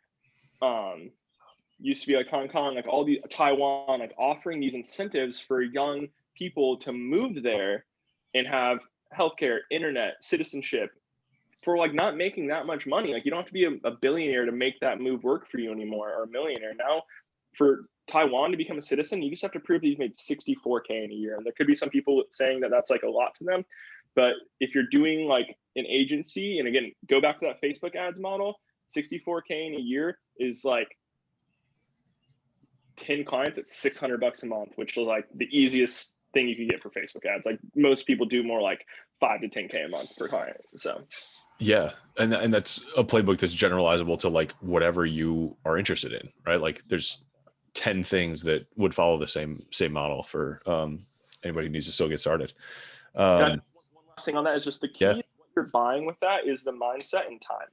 used to be like Hong Kong, like all the Taiwan, like offering these incentives for young people to move there and have healthcare, internet, citizenship for like not making that much money. Like you don't have to be a billionaire to make that move work for you anymore, or a millionaire. Now for Taiwan to become a citizen, you just have to prove that you've made 64K in a year. And there could be some people saying that that's like a lot to them. But if you're doing like an agency, and again, go back to that Facebook ads model, 64K in a year is like 10 clients at $600 a month, which is like the easiest thing you can get for Facebook ads. Like most people do more like 5 to 10K a month per client. So yeah, and that's a playbook that's generalizable to like whatever you are interested in, right? Like there's 10 things that would follow the same model for anybody who needs to still get started. one last thing on that is just the key. Yeah. What you're buying with that is the mindset and time.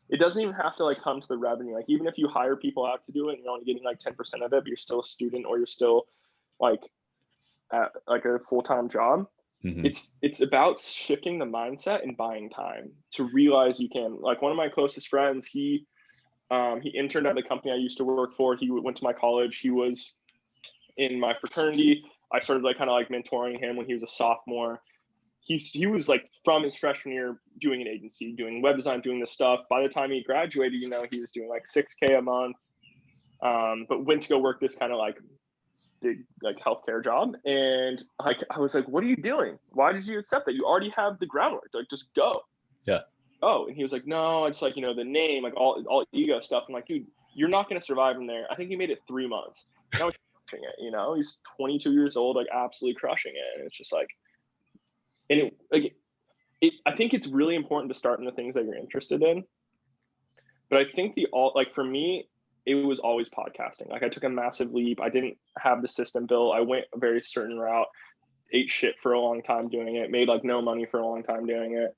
It doesn't even have to like come to the revenue. Like even if you hire people out to do it and you're only getting like 10% of it, but you're still a student or you're still like at like a full-time job, it's about shifting the mindset and buying time to realize you can. Like one of my closest friends, he interned at the company I used to work for. He went to my college. He was in my fraternity. I started like kind of like mentoring him when he was a sophomore. He was like from his freshman year doing an agency, doing web design, doing this stuff. By the time he graduated, you know, he was doing like 6K a month, but went to go work this kind of like big like healthcare job. And like I was like, what are you doing? Why did you accept that? You already have the groundwork. Like just go. Yeah. Oh, and he was like, no, it's like, you know, the name, like all ego stuff. I'm like, dude, you're not going to survive in there. I think he made it 3 months. Now he's crushing it, you know, he's 22 years old, like absolutely crushing it. And it's just like, and I think it's really important to start in the things that you're interested in. But I think like for me, it was always podcasting. Like I took a massive leap. I didn't have the system built. I went a very certain route, ate shit for a long time doing it, made like no money for a long time doing it.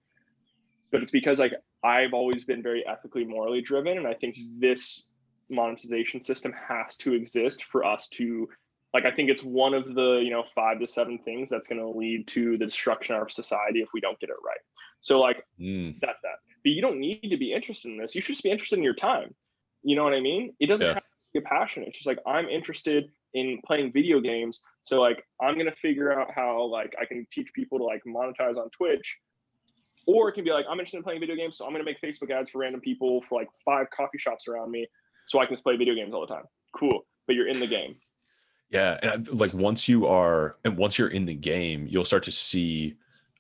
But it's because like I've always been very ethically, morally driven. And I think this monetization system has to exist for us to, like, I think it's one of the, you know, 5 to 7 things that's going to lead to the destruction of our society if we don't get it right. So like, that's that. But you don't need to be interested in this. You should just be interested in your time. You know what I mean? It doesn't have to be a passion. It's just like, I'm interested in playing video games. So like, I'm going to figure out how like I can teach people to like monetize on Twitch. Or it can be like, I'm interested in playing video games, so I'm going to make Facebook ads for random people for like 5 coffee shops around me so I can just play video games all the time. Cool. But you're in the game. Yeah. And like once you're in the game, you'll start to see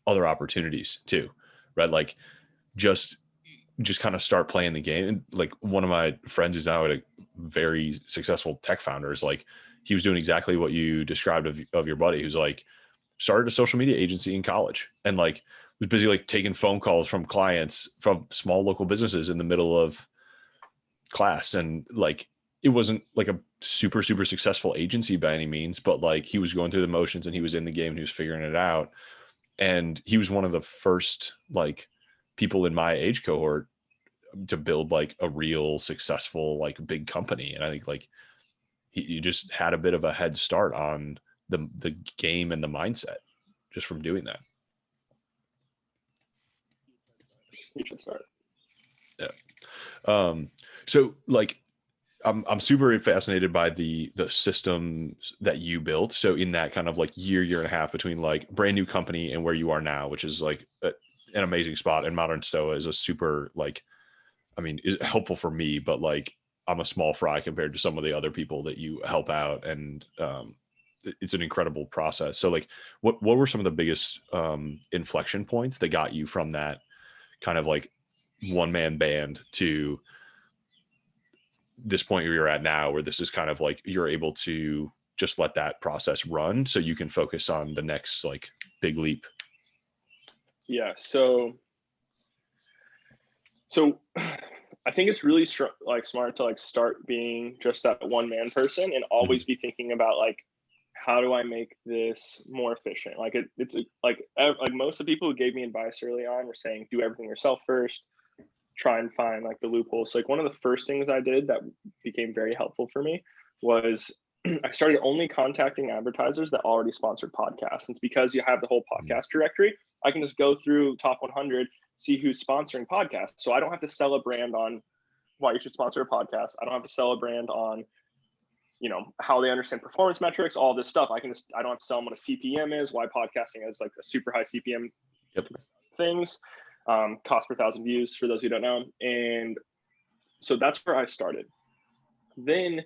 other opportunities too, right? Like just kind of start playing the game. And like one of my friends who's now a very successful tech founder is like, he was doing exactly what you described of your buddy who's like started a social media agency in college and like was busy like taking phone calls from clients from small local businesses in the middle of class. And like, it wasn't like a super, super successful agency by any means, but like he was going through the motions and he was in the game and he was figuring it out. And he was one of the first like people in my age cohort to build like a real successful, like big company. And I think like he just had a bit of a head start on the game and the mindset just from doing that. You should start. Yeah. So like, I'm super fascinated by the systems that you built. So in that kind of like year and a half between like brand new company and where you are now, which is like an amazing spot. And Modern Stoa is a super like, I mean, is helpful for me, but like I'm a small fry compared to some of the other people that you help out. And it's an incredible process. So like, what were some of the biggest inflection points that got you from that kind of like one man band to this point where you're at now, where this is kind of like you're able to just let that process run so you can focus on the next like big leap? Yeah. So I think it's really like smart to like start being just that one man person and always be thinking about like, how do I make this more efficient? Like it's like most of the people who gave me advice early on were saying, do everything yourself first, try and find like the loopholes. So like one of the first things I did that became very helpful for me was I started only contacting advertisers that already sponsored podcasts. And it's because you have the whole podcast directory. I can just go through top 100, see who's sponsoring podcasts. So I don't have to sell a brand on why you should sponsor a podcast. I don't have to sell a brand on, you know, how they understand performance metrics, all this stuff. I don't have to sell them what a CPM is, why podcasting is like a super high CPM things, cost per 1,000 views for those who don't know. And so that's where I started. Then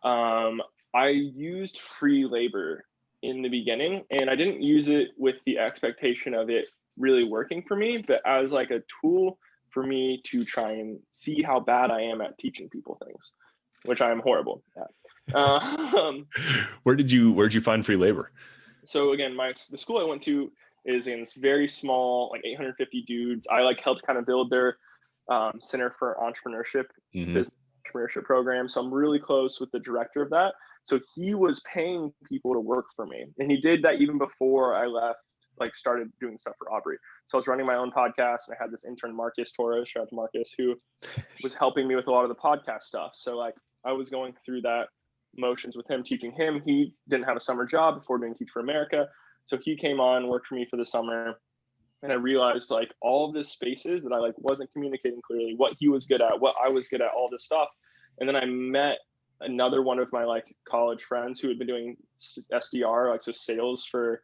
I used free labor in the beginning, and I didn't use it with the expectation of it really working for me, but as like a tool for me to try and see how bad I am at teaching people things, which I am horrible at. Where'd you find free labor? So again, the school I went to is in this very small, like 850 dudes. I like helped kind of build their Center for Entrepreneurship, business entrepreneurship program. So I'm really close with the director of that. So he was paying people to work for me, and he did that even before I left, like started doing stuff for Aubrey. So I was running my own podcast, and I had this intern, Marcus Torres, shout out to Marcus, who was helping me with a lot of the podcast stuff. So like I was going through that motions with him, teaching him. He didn't have a summer job before doing Teach for America. So he came on, worked for me for the summer. And I realized like all of the spaces that I like wasn't communicating clearly, what he was good at, what I was good at, all this stuff. And then I met another one of my like college friends who had been doing SDR, like so sales for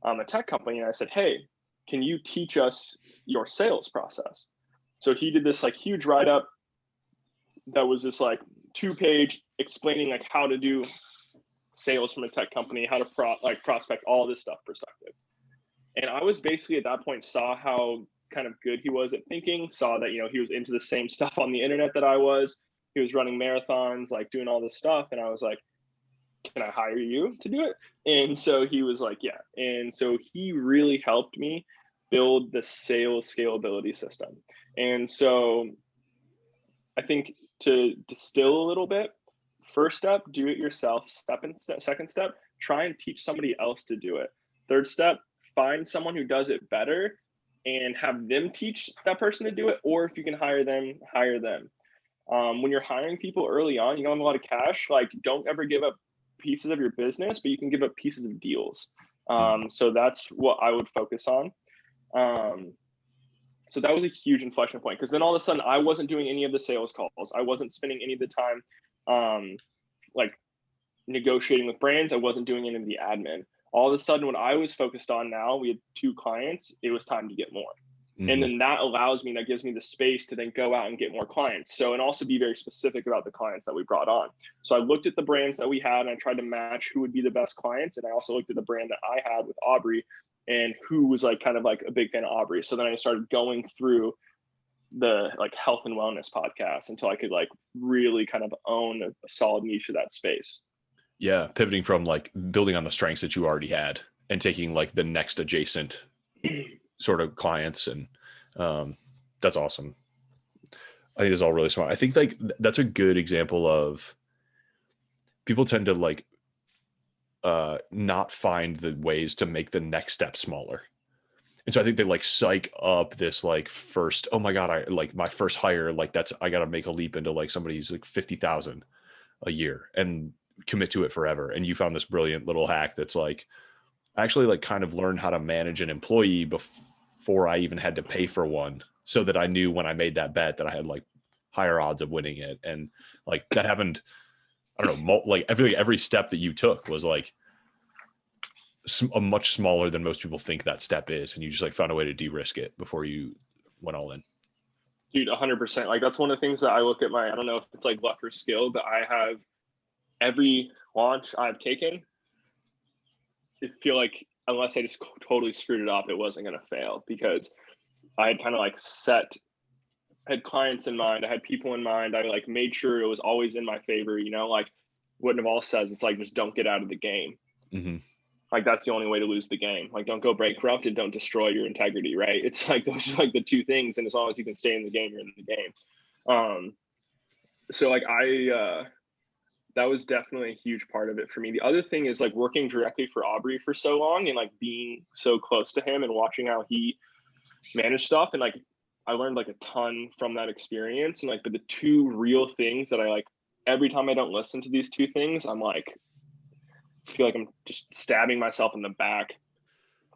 a tech company. And I said, hey, can you teach us your sales process? So he did this like huge write-up that was this like 2-page explaining like how to do sales from a tech company, how to prospect, all this stuff perspective. And I was basically at that point saw how kind of good he was at thinking, saw that, you know, he was into the same stuff on the internet that I was. He was running marathons, like doing all this stuff. And I was like, can I hire you to do it? And so he was like, yeah. And so he really helped me build the sales scalability system. And so I think to distill a little bit, first step, do it yourself. Second step, try and teach somebody else to do it. Third step, find someone who does it better and have them teach that person to do it. Or if you can hire them, hire them. When you're hiring people early on, you don't have a lot of cash. Like, don't ever give up pieces of your business, but you can give up pieces of deals. So that's what I would focus on. So that was a huge inflection point, because then all of a sudden I wasn't doing any of the sales calls. I wasn't spending any of the time like negotiating with brands. I wasn't doing any of the admin. All of a sudden, when I was focused on now, we had 2 clients, it was time to get more. And then that allows me, that gives me the space to then go out and get more clients. So, and also be very specific about the clients that we brought on. So I looked at the brands that we had and I tried to match who would be the best clients. And I also looked at the brand that I had with Aubrey and who was like kind of like a big fan of Aubrey. So then I started going through the like health and wellness podcast until I could like really kind of own a solid niche of that space. Yeah. Pivoting from like building on the strengths that you already had and taking like the next adjacent sort of clients. And that's awesome. I think it's all really smart. I think like that's a good example of people tend to like not find the ways to make the next step smaller. And so I think they like psych up this like first, oh my God, I like my first hire, like I got to make a leap into like somebody who's like 50,000 a year and commit to it forever. And you found this brilliant little hack that's like, I actually like kind of learned how to manage an employee before I even had to pay for one, so that I knew when I made that bet that I had like higher odds of winning it. And like that happened, I don't know, like every step that you took was like a much smaller than most people think that step is. And you just like found a way to de-risk it before you went all in. Dude, 100%. Like that's one of the things that I look at I don't know if it's like luck or skill, but I have every launch I've taken, I feel like unless I just totally screwed it up, it wasn't going to fail, because I had kind of like had clients in mind. I had people in mind. I like made sure it was always in my favor, like what Naval says, it's like, just don't get out of the game. Mm-hmm. Like that's the only way to lose the game. Like don't go bankrupt and don't destroy your integrity, right? It's like those are like the two things. And as long as you can stay in the game, you're in the game. So like that was definitely a huge part of it for me. The other thing is like working directly for Aubrey for so long and like being so close to him and watching how he managed stuff. And like I learned like a ton from that experience. And like, but the two real things that I like, every time I don't listen to these two things, I'm like, feel like I'm just stabbing myself in the back.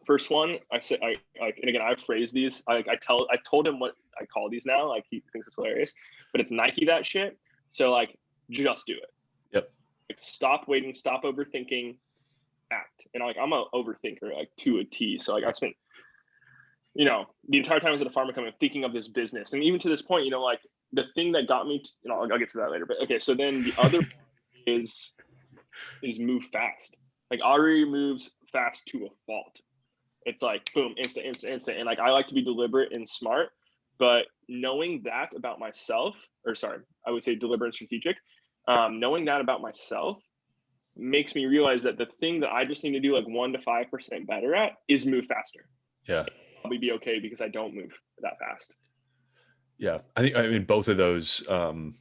First one, I said, I like, and again, I phrase these. I told him what I call these now. Like he thinks it's hilarious, but it's Nike that shit. So like, just do it. Yep. Like stop waiting, stop overthinking, act. And like I'm an overthinker, like to a T. So like I spent, the entire time I was at a pharma company thinking of this business, and even to this point, like the thing that got me, I'll get to that later. But okay, so then the other is move fast. Like Aubrey moves fast to a fault. It's like boom, instant. And like I like to be deliberate and smart, but knowing that about myself, or sorry, I would say deliberate and strategic, knowing that about myself makes me realize that the thing that I just need to do like 1 to 5% better at is move faster. Yeah. I'll probably be okay because I don't move that fast. Yeah. I mean, both of those, the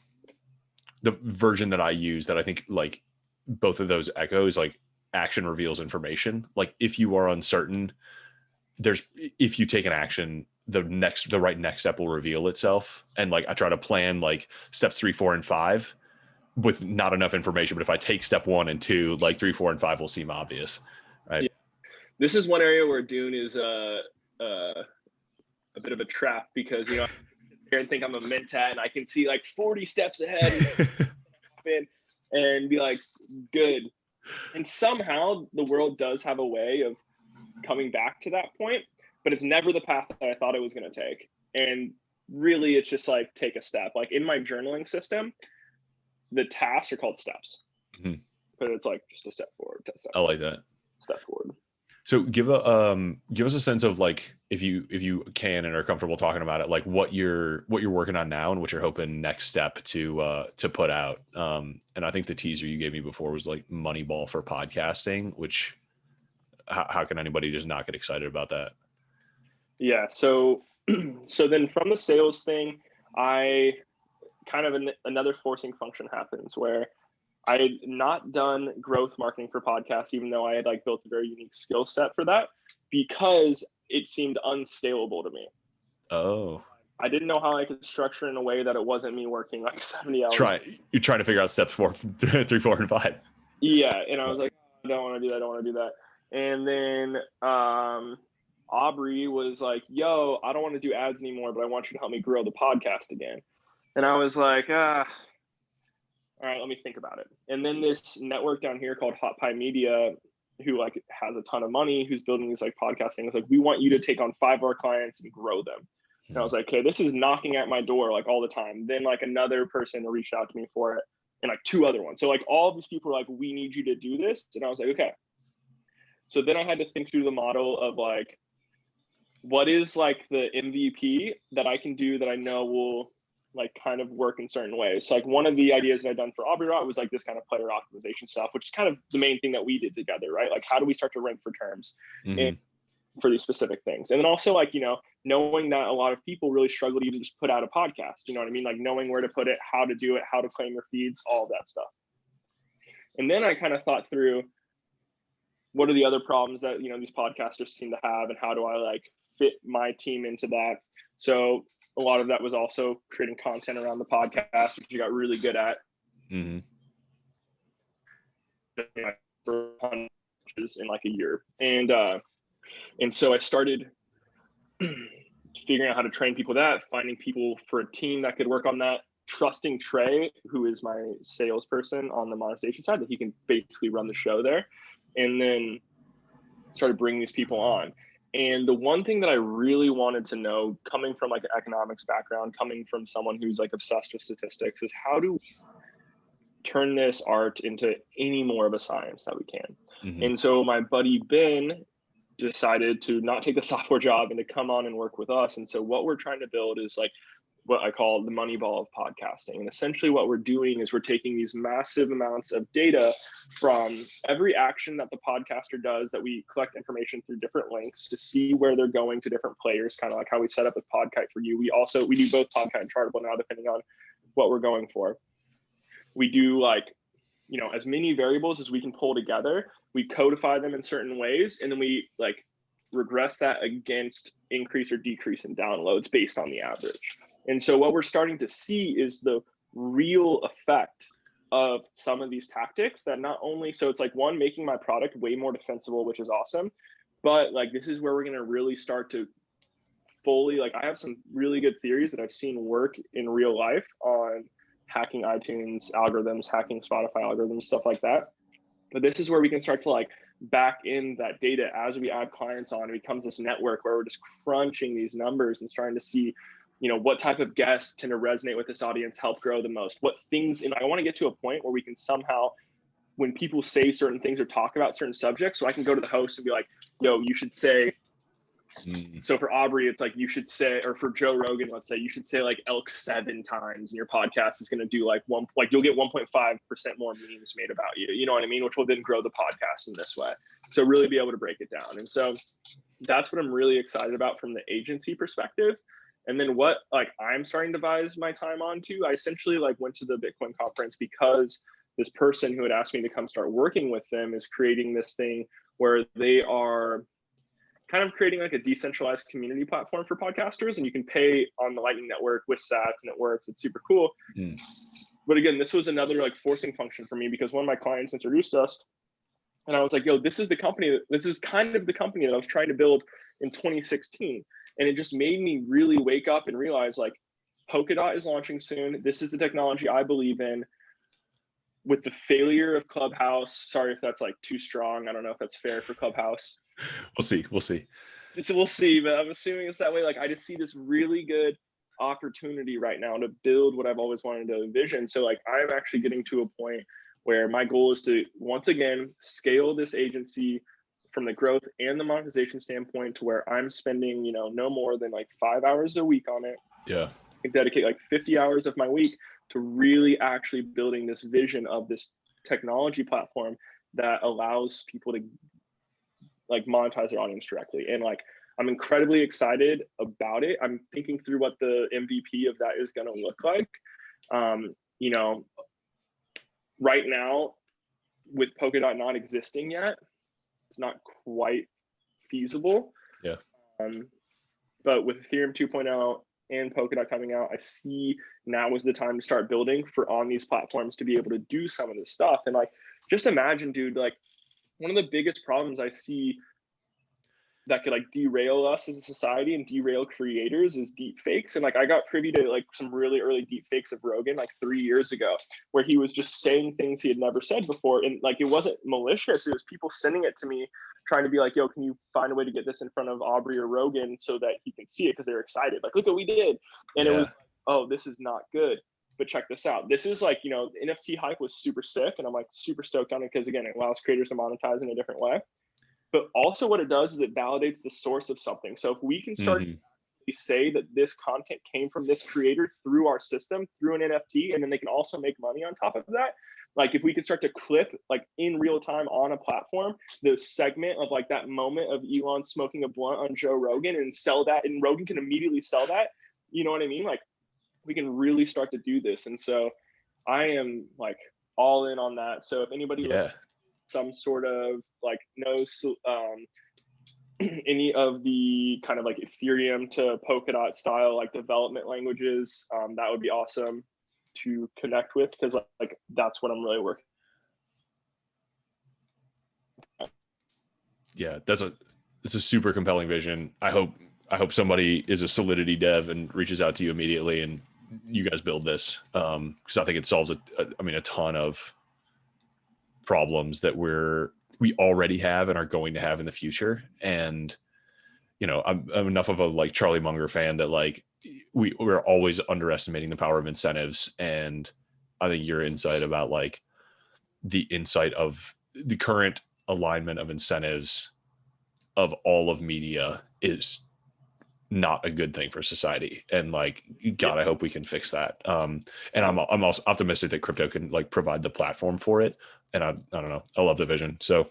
version that I use that I think like both of those echoes, like action reveals information. Like if you are uncertain, if you take an action, the right next step will reveal itself. And like I try to plan like steps 3, 4, and 5 with not enough information. But if I take step 1 and 2, like 3, 4, and 5 will seem obvious. Right. Yeah. This is one area where Dune is a bit of a trap, because I sit there and think I'm a mentat and I can see like 40 steps ahead and be like, good. And somehow the world does have a way of coming back to that point, but it's never the path that I thought it was going to take. And really, it's just like take a step. Like in my journaling system, the tasks are called steps, but it's like just a step forward, I like that. Step forward. So give us a sense of like, if you can and are comfortable talking about it, like what you're working on now and what you're hoping next step to put out. And I think the teaser you gave me before was like Moneyball for podcasting, which how can anybody just not get excited about that? Yeah. So then from the sales thing, I kind of another forcing function happens where I had not done growth marketing for podcasts, even though I had like built a very unique skill set for that, because it seemed unscalable to me. Oh, I didn't know how I could structure it in a way that it wasn't me working like 70 hours. You're trying to figure out steps 4, 3, 4, and 5. Yeah. And I was like, I don't want to do that. And then Aubrey was like, yo, I don't want to do ads anymore, but I want you to help me grow the podcast again. And I was like, all right, let me think about it. And then this network down here called Hot Pie Media, who like has a ton of money, who's building these like podcasting, was like, we want you to take on 5 of our clients and grow them. And I was like, okay, this is knocking at my door like all the time. Then like another person reached out to me for it, and like 2 other ones. So like all of these people were like, we need you to do this. And I was like, okay. So then I had to think through the model of like, what is like the MVP that I can do that I know will like kind of work in certain ways. So like one of the ideas that I've done for Aubrey was like this kind of player optimization stuff, which is kind of the main thing that we did together, right? Like how do we start to rank for terms and for these specific things? And then also like, knowing that a lot of people really struggle to even just put out a podcast, you know what I mean? Like knowing where to put it, how to do it, how to claim your feeds, all of that stuff. And then I kind of thought through, what are the other problems that, these podcasters seem to have, and how do I like fit my team into that. So a lot of that was also creating content around the podcast, which you got really good at. Mm-hmm. In like a year. And so I started figuring out how to train people that, finding people for a team that could work on that, trusting Trey, who is my salesperson on the monetization side, that he can basically run the show there. And then started bringing these people on. And the one thing that I really wanted to know, coming from like an economics background, coming from someone who's like obsessed with statistics, is how do we turn this art into any more of a science that we can? Mm-hmm. And so my buddy Ben decided to not take the software job and to come on and work with us. And so what we're trying to build is like what I call the money ball of podcasting. And essentially what we're doing is we're taking these massive amounts of data from every action that the podcaster does, that we collect information through different links to see where they're going to different players, kind of like how we set up with Podkite for you. We do both Podkite and Chartable now, depending on what we're going for. We do like, you know, as many variables as we can pull together, we codify them in certain ways, and then we like regress that against increase or decrease in downloads based on the average. And so what we're starting to see is the real effect of some of these tactics that not only, so it's like one, making my product way more defensible, which is awesome, but like this is where we're going to really start to fully, like I have some really good theories that I've seen work in real life on hacking iTunes algorithms, hacking Spotify algorithms, stuff like that. But this is where we can start to like back in that data as we add clients on. It becomes this network where we're just crunching these numbers and starting to see, you know, what type of guests tend to resonate with this audience, help grow the most, what things, and I want to get to a point where we can somehow, when people say certain things or talk about certain subjects, so I can go to the host and be like, yo, you should say, so for Aubrey, it's like you should say, or for Joe Rogan, let's say, you should say like elk 7 times, and your podcast is going to do like you'll get 1.5% more memes made about you. You know what I mean? Which will then grow the podcast in this way. So really be able to break it down. And so that's what I'm really excited about from the agency perspective. And then what like I'm starting to devise my time onto, I essentially like went to the Bitcoin conference because this person who had asked me to come start working with them is creating this thing where they are kind of creating like a decentralized community platform for podcasters, and you can pay on the Lightning Network with sats, and it works. It's super cool. But again, this was another like forcing function for me because one of my clients introduced us, and I was like, yo, this is kind of the company that I was trying to build in 2016. And it just made me really wake up and realize like Polkadot is launching soon. This is the technology I believe in. With the failure of Clubhouse, sorry if that's like too strong. I don't know if that's fair for Clubhouse. We'll see. So we'll see, but I'm assuming it's that way. Like I just see this really good opportunity right now to build what I've always wanted to envision. So like I'm actually getting to a point where my goal is to once again scale this agency from the growth and the monetization standpoint to where I'm spending, you know, no more than like 5 hours a week on it. Yeah. I can dedicate like 50 hours of my week to really actually building this vision of this technology platform that allows people to like monetize their audience directly. And like I'm incredibly excited about it. I'm thinking through what the MVP of that is going to look like. You know, right now with Polkadot not existing yet, it's not quite feasible. Yeah. But with Ethereum 2.0 and Polkadot coming out, I see now is the time to start building for on these platforms to be able to do some of this stuff. And like, just imagine, dude, like one of the biggest problems I see that could like derail us as a society and derail creators is deep fakes. And like I got privy to like some really early deep fakes of Rogan like 3 years ago, where he was just saying things he had never said before. And like it wasn't malicious, it was people sending it to me trying to be like, yo, can you find a way to get this in front of Aubrey or Rogan so that he can see it, because they're excited, like, look what we did. And it was, oh, this is not good, but check this out. This is like, you know, the NFT hype was super sick, and I'm like super stoked on it because again, it allows creators to monetize in a different way. But also what it does is it validates the source of something. So if we can start to say that this content came from this creator through our system, through an NFT, and then they can also make money on top of that. Like if we can start to clip like in real time on a platform, the segment of like that moment of Elon smoking a blunt on Joe Rogan and sell that, and Rogan can immediately sell that. You know what I mean? Like we can really start to do this. And so I am like all in on that. So if anybody some sort of like any of the kind of like Ethereum to Polkadot style like development languages, that would be awesome to connect with, because like that's what I'm really working. Yeah, it's a super compelling vision. I hope somebody is a Solidity dev and reaches out to you immediately and you guys build this, because I think it solves a ton of problems that we already have and are going to have in the future. And I'm enough of a like Charlie Munger fan that like we're always underestimating the power of incentives. And I think your insight about like the insight of the current alignment of incentives of all of media is not a good thing for society. And like, God, I hope we can fix that. And I'm also optimistic that crypto can like provide the platform for it. And I don't know, I love the vision. So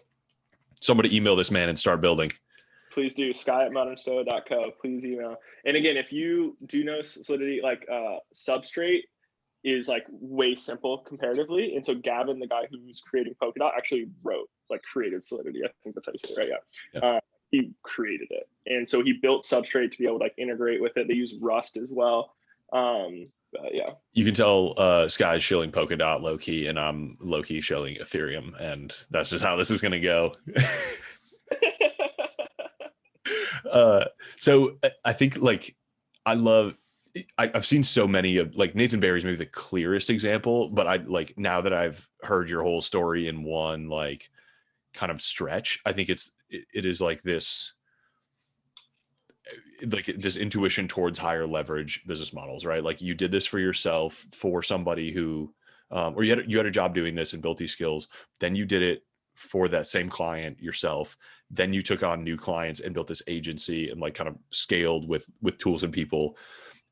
somebody email this man and start building. Please do. sky@modernstoa.co. Please email. And again, if you do know Solidity, like Substrate is like way simple comparatively. And so Gavin, the guy who's creating Polkadot, actually created Solidity. I think that's how you say it, right? Yeah. He created it. And so he built Substrate to be able to like integrate with it. They use Rust as well. Yeah. You can tell Sky's shilling Polkadot low key, and I'm low key shilling Ethereum, and that's just how this is going to go. So I think like I've seen so many of like Nathan Barry's maybe the clearest example, but I like now that I've heard your whole story in one like kind of stretch, I think it is like this intuition towards higher leverage business models, right? Like you did this for yourself, for somebody who, or you had a job doing this and built these skills. Then you did it for that same client yourself. Then you took on new clients and built this agency and like kind of scaled with tools and people.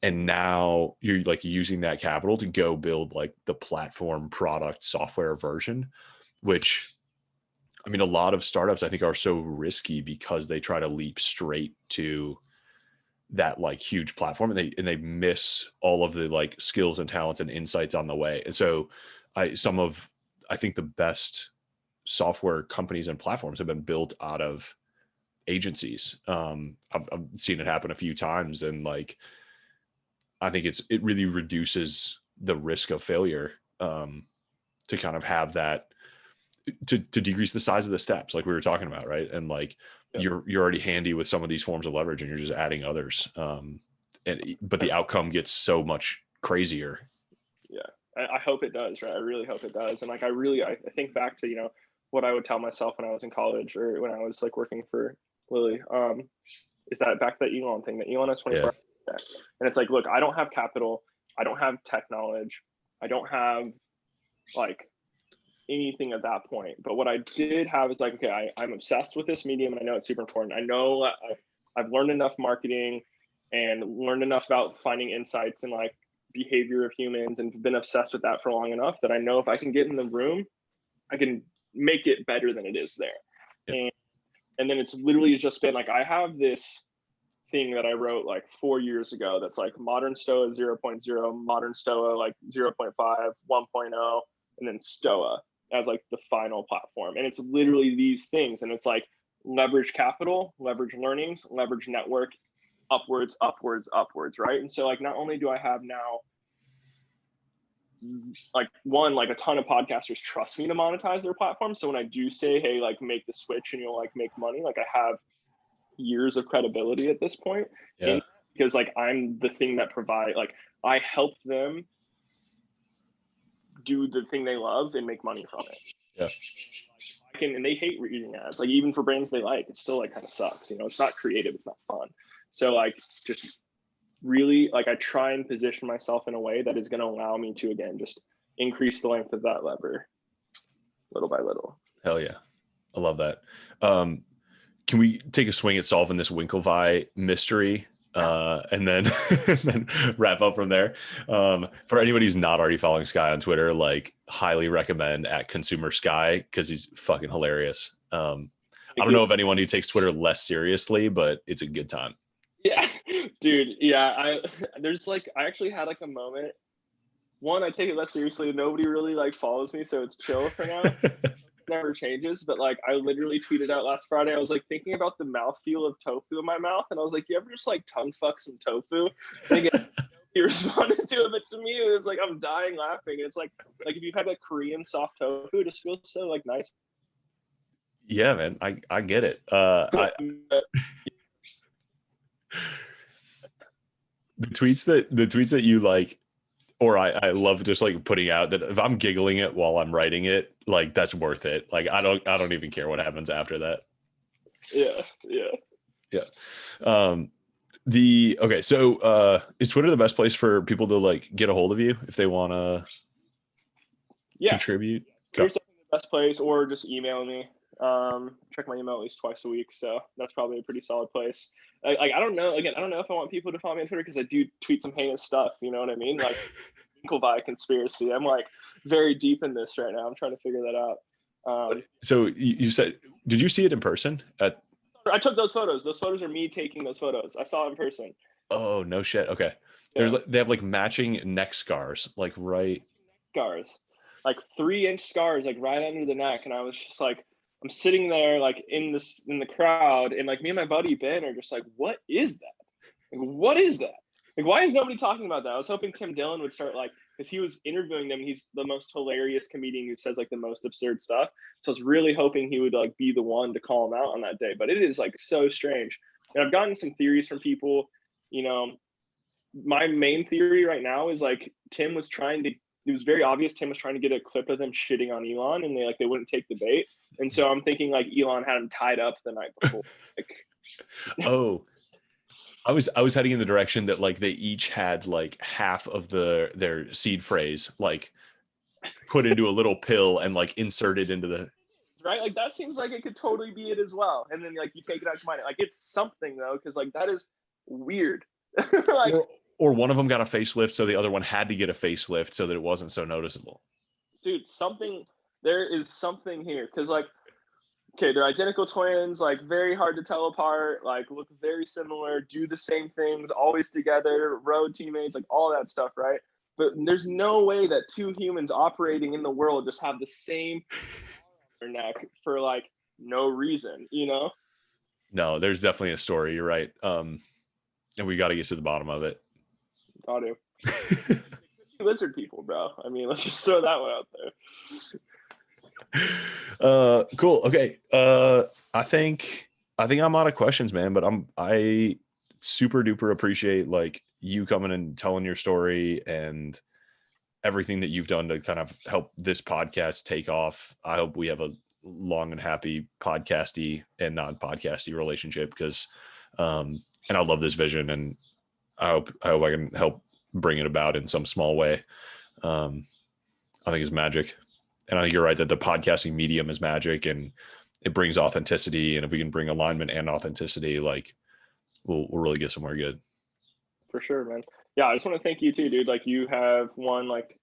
And now you're like using that capital to go build like the platform product software version, which I mean, a lot of startups I think are so risky because they try to leap straight to that like huge platform and they miss all of the like skills and talents and insights on the way. And so I think the best software companies and platforms have been built out of agencies. I've seen it happen a few times, and like I think it really reduces the risk of failure, to kind of have that to decrease the size of the steps like we were talking about, right? And like you're already handy with some of these forms of leverage and you're just adding others, but the outcome gets so much crazier. Yeah, I hope it does, right? I really hope it does. And like I think back to what I would tell myself when I was in college or when I was like working for Lily, is that back to that Elon thing, that Elon has 24 hours. And it's like, look, I don't have capital, I don't have tech knowledge, I don't have like anything at that point. But what I did have is like, okay, I'm obsessed with this medium and I know it's super important. I know I've learned enough marketing and learned enough about finding insights and like behavior of humans and been obsessed with that for long enough that I know if I can get in the room, I can make it better than it is there. And then it's literally just been like, I have this thing that I wrote like 4 years ago that's like Modern Stoa 0.0, Modern Stoa like 0.5, 1.0, and then Stoa as like the final platform. And it's literally these things. And it's like leverage capital, leverage learnings, leverage network, upwards, upwards, upwards, right? And so like not only do I have now like a ton of podcasters trust me to monetize their platform. So when I do say, hey, like make the switch and you'll like make money, like I have years of credibility at this point. Yeah. Because like I'm the thing that like I help them do the thing they love and make money from it. Yeah. And they hate reading ads, like even for brands they like, it still like kind of sucks, it's not creative, it's not fun. So like just really like I try and position myself in a way that is going to allow me to again just increase the length of that lever little by little. Hell yeah, I love that. Can we take a swing at solving this Winklevi mystery, and then then wrap up from there? For anybody who's not already following Sky on Twitter, like highly recommend at Consumer Sky because he's fucking hilarious. I don't know of anyone who takes Twitter less seriously, but it's a good time. Yeah, dude. Yeah, I actually had like a moment. One, I take it less seriously. Nobody really like follows me, so it's chill for now. never changes, but like I literally tweeted out last Friday, I was like thinking about the mouthfeel of tofu in my mouth, and I was like, you ever just like tongue fuck some tofu? And again, he responded to it, but to me it was like I'm dying laughing. It's like if you had like Korean soft tofu, it just feels so like nice. Yeah, man, I get it. The tweets that you like, or I love just like putting out that if I'm giggling it while I'm writing it, like that's worth it. Like I don't even care what happens after that. Yeah. Okay, so is Twitter the best place for people to like get a hold of you if they want to contribute? Twitter's definitely the best place, or just email me. Check my email at least twice a week, so that's probably a pretty solid place. Like I don't know, again, I don't know if I want people to follow me on Twitter because I do tweet some heinous stuff, you know what I mean? Like Incentivize conspiracy. I'm like very deep in this right now. I'm trying to figure that out. So you said, did you see it in person? I took those photos. Those photos are me taking those photos. I saw it in person. Oh no shit. Okay. Yeah. They have like matching neck scars, like right. Scars, like 3-inch scars, like right under the neck, and I was just like, I'm sitting there like in the crowd, and like me and my buddy Ben are just like, what is that? Like, what is that? Like, why is nobody talking about that? I was hoping Tim Dillon would start, like, because he was interviewing them. He's the most hilarious comedian who says like the most absurd stuff. So I was really hoping he would like be the one to call him out on that day. But it is like so strange. And I've gotten some theories from people. You know, my main theory right now is like Tim was trying to. It was very obvious Tim was trying to get a clip of them shitting on Elon, and they wouldn't take the bait. And so I'm thinking like Elon had him tied up the night before. Like, oh. I was heading in the direction that like they each had like half of their seed phrase like put into a little pill and like inserted into the right. Like that seems like it could totally be it as well. And then like you take it out to mind. Like it's something though, because like that is weird. Like, or one of them got a facelift, so the other one had to get a facelift so that it wasn't so noticeable. Dude, there is something here, because like, okay, they're identical twins, like very hard to tell apart, like look very similar, do the same things, always together, road teammates, like all that stuff, right? But there's no way that two humans operating in the world just have the same neck for like no reason, you know? No, there's definitely a story. You're right. And we got to get to the bottom of it. Got to. Lizard people, bro. I mean, let's just throw that one out there. Cool. Okay. I think I'm out of questions, man, but I super duper appreciate like you coming and telling your story and everything that you've done to kind of help this podcast take off. I hope we have a long and happy podcasty and non-podcasty relationship, because and I love this vision, and I hope I can help bring it about in some small way. I think it's magic. And I think you're right that the podcasting medium is magic, and it brings authenticity. And if we can bring alignment and authenticity, like we'll really get somewhere good. For sure, man. Yeah, I just want to thank you too, dude. Like you have one, like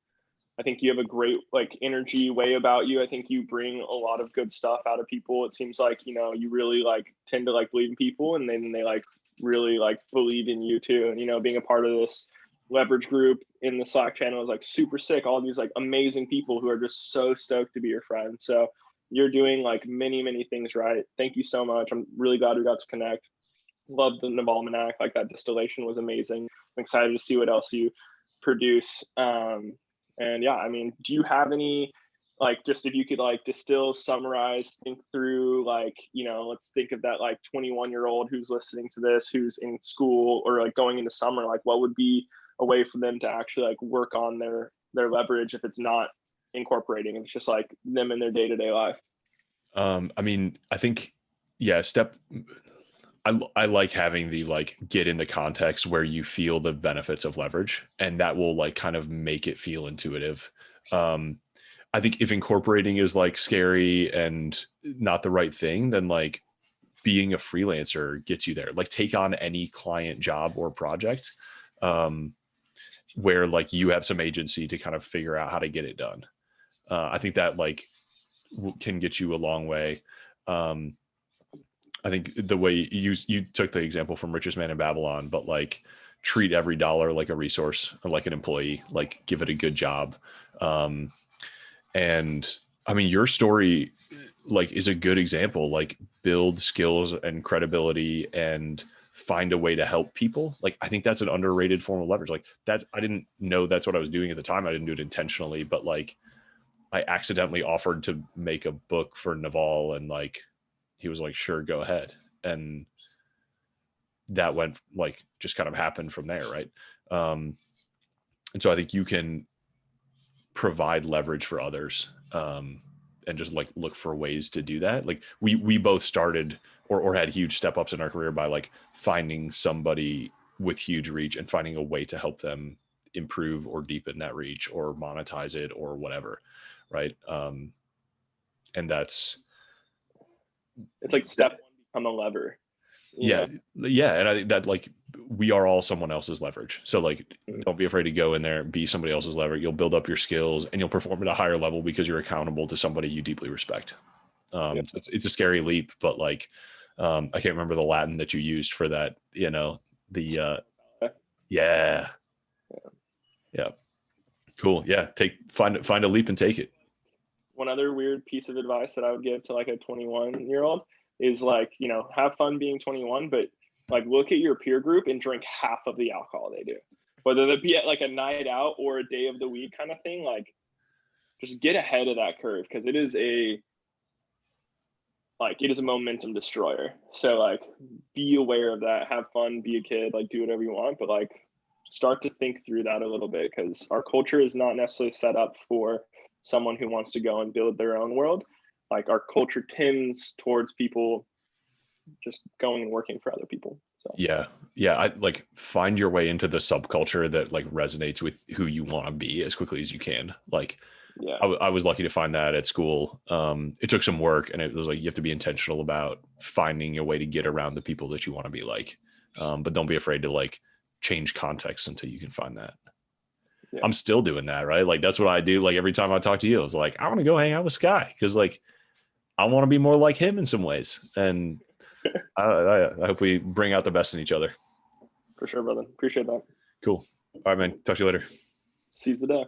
I think you have a great like energy way about you. I think you bring a lot of good stuff out of people. It seems like, you know, you really like tend to like believe in people, and then they like really like believe in you too. And, you know, being a part of this leverage group in the Slack channel is like super sick. All these like amazing people who are just so stoked to be your friend. So you're doing like many things right. Thank you so much. I'm really glad we got to connect. Love the Navalmanac. Like that distillation was amazing. I'm excited to see what else you produce. And yeah, I mean, do you have any, like, just if you could like distill, summarize, think through, like, you know, let's think of that like 21-year-old who's listening to this, who's in school or like going into summer, like what would be a way for them to actually like work on their leverage if it's not incorporating, it's just like them in their day-to-day life? I mean, I think, yeah, I like having the like get in the context where you feel the benefits of leverage, and that will like kind of make it feel intuitive. I think if incorporating is like scary and not the right thing, then like being a freelancer gets you there. Like take on any client job or project where like you have some agency to kind of figure out how to get it done. I think that like can get you a long way. I think the way you took the example from Richest Man in Babylon, but like treat every dollar like a resource or like an employee, like give it a good job. And I mean, your story like is a good example. Like build skills and credibility and find a way to help people. Like I think that's an underrated form of leverage. Like I didn't know that's what I was doing at the time. I didn't do it intentionally, but like I accidentally offered to make a book for Naval, and like he was like, sure, go ahead. And that went like just kind of happened from there, right? And so I think you can provide leverage for others, and just like look for ways to do that. Like we both started or had huge step ups in our career by like finding somebody with huge reach and finding a way to help them improve or deepen that reach or monetize it or whatever, right? And that's It's like step one, become a lever. yeah, yeah. And I think that like we are all someone else's leverage. So like don't be afraid to go in there and be somebody else's leverage. You'll build up your skills and you'll perform at a higher level because you're accountable to somebody you deeply respect. Yeah. So it's a scary leap, but like I can't remember the Latin that you used for that, you know, the yeah. Yeah. Cool. Yeah. Find a leap and take it. One other weird piece of advice that I would give to like a 21-year-old is like, you know, have fun being 21, but like look at your peer group and drink half of the alcohol they do, whether that be at like a night out or a day of the week kind of thing. Like just get ahead of that curve, because it is a momentum destroyer. So like be aware of that, have fun, be a kid, like do whatever you want, but like start to think through that a little bit, because our culture is not necessarily set up for someone who wants to go and build their own world. Like our culture tends towards people just going and working for other people. So Yeah. Yeah. I like find your way into the subculture that like resonates with who you want to be as quickly as you can. Like yeah, I was lucky to find that at school. It took some work, and it was like you have to be intentional about finding a way to get around the people that you want to be like. But don't be afraid to like change context until you can find that. yeah, I'm still doing that, right? Like that's what I do. Like every time I talk to you, it's like I want to go hang out with Sky because like I want to be more like him in some ways, and I hope we bring out the best in each other. for sure, brother. Appreciate that. Cool. All right, man. Talk to you later. Seize the day.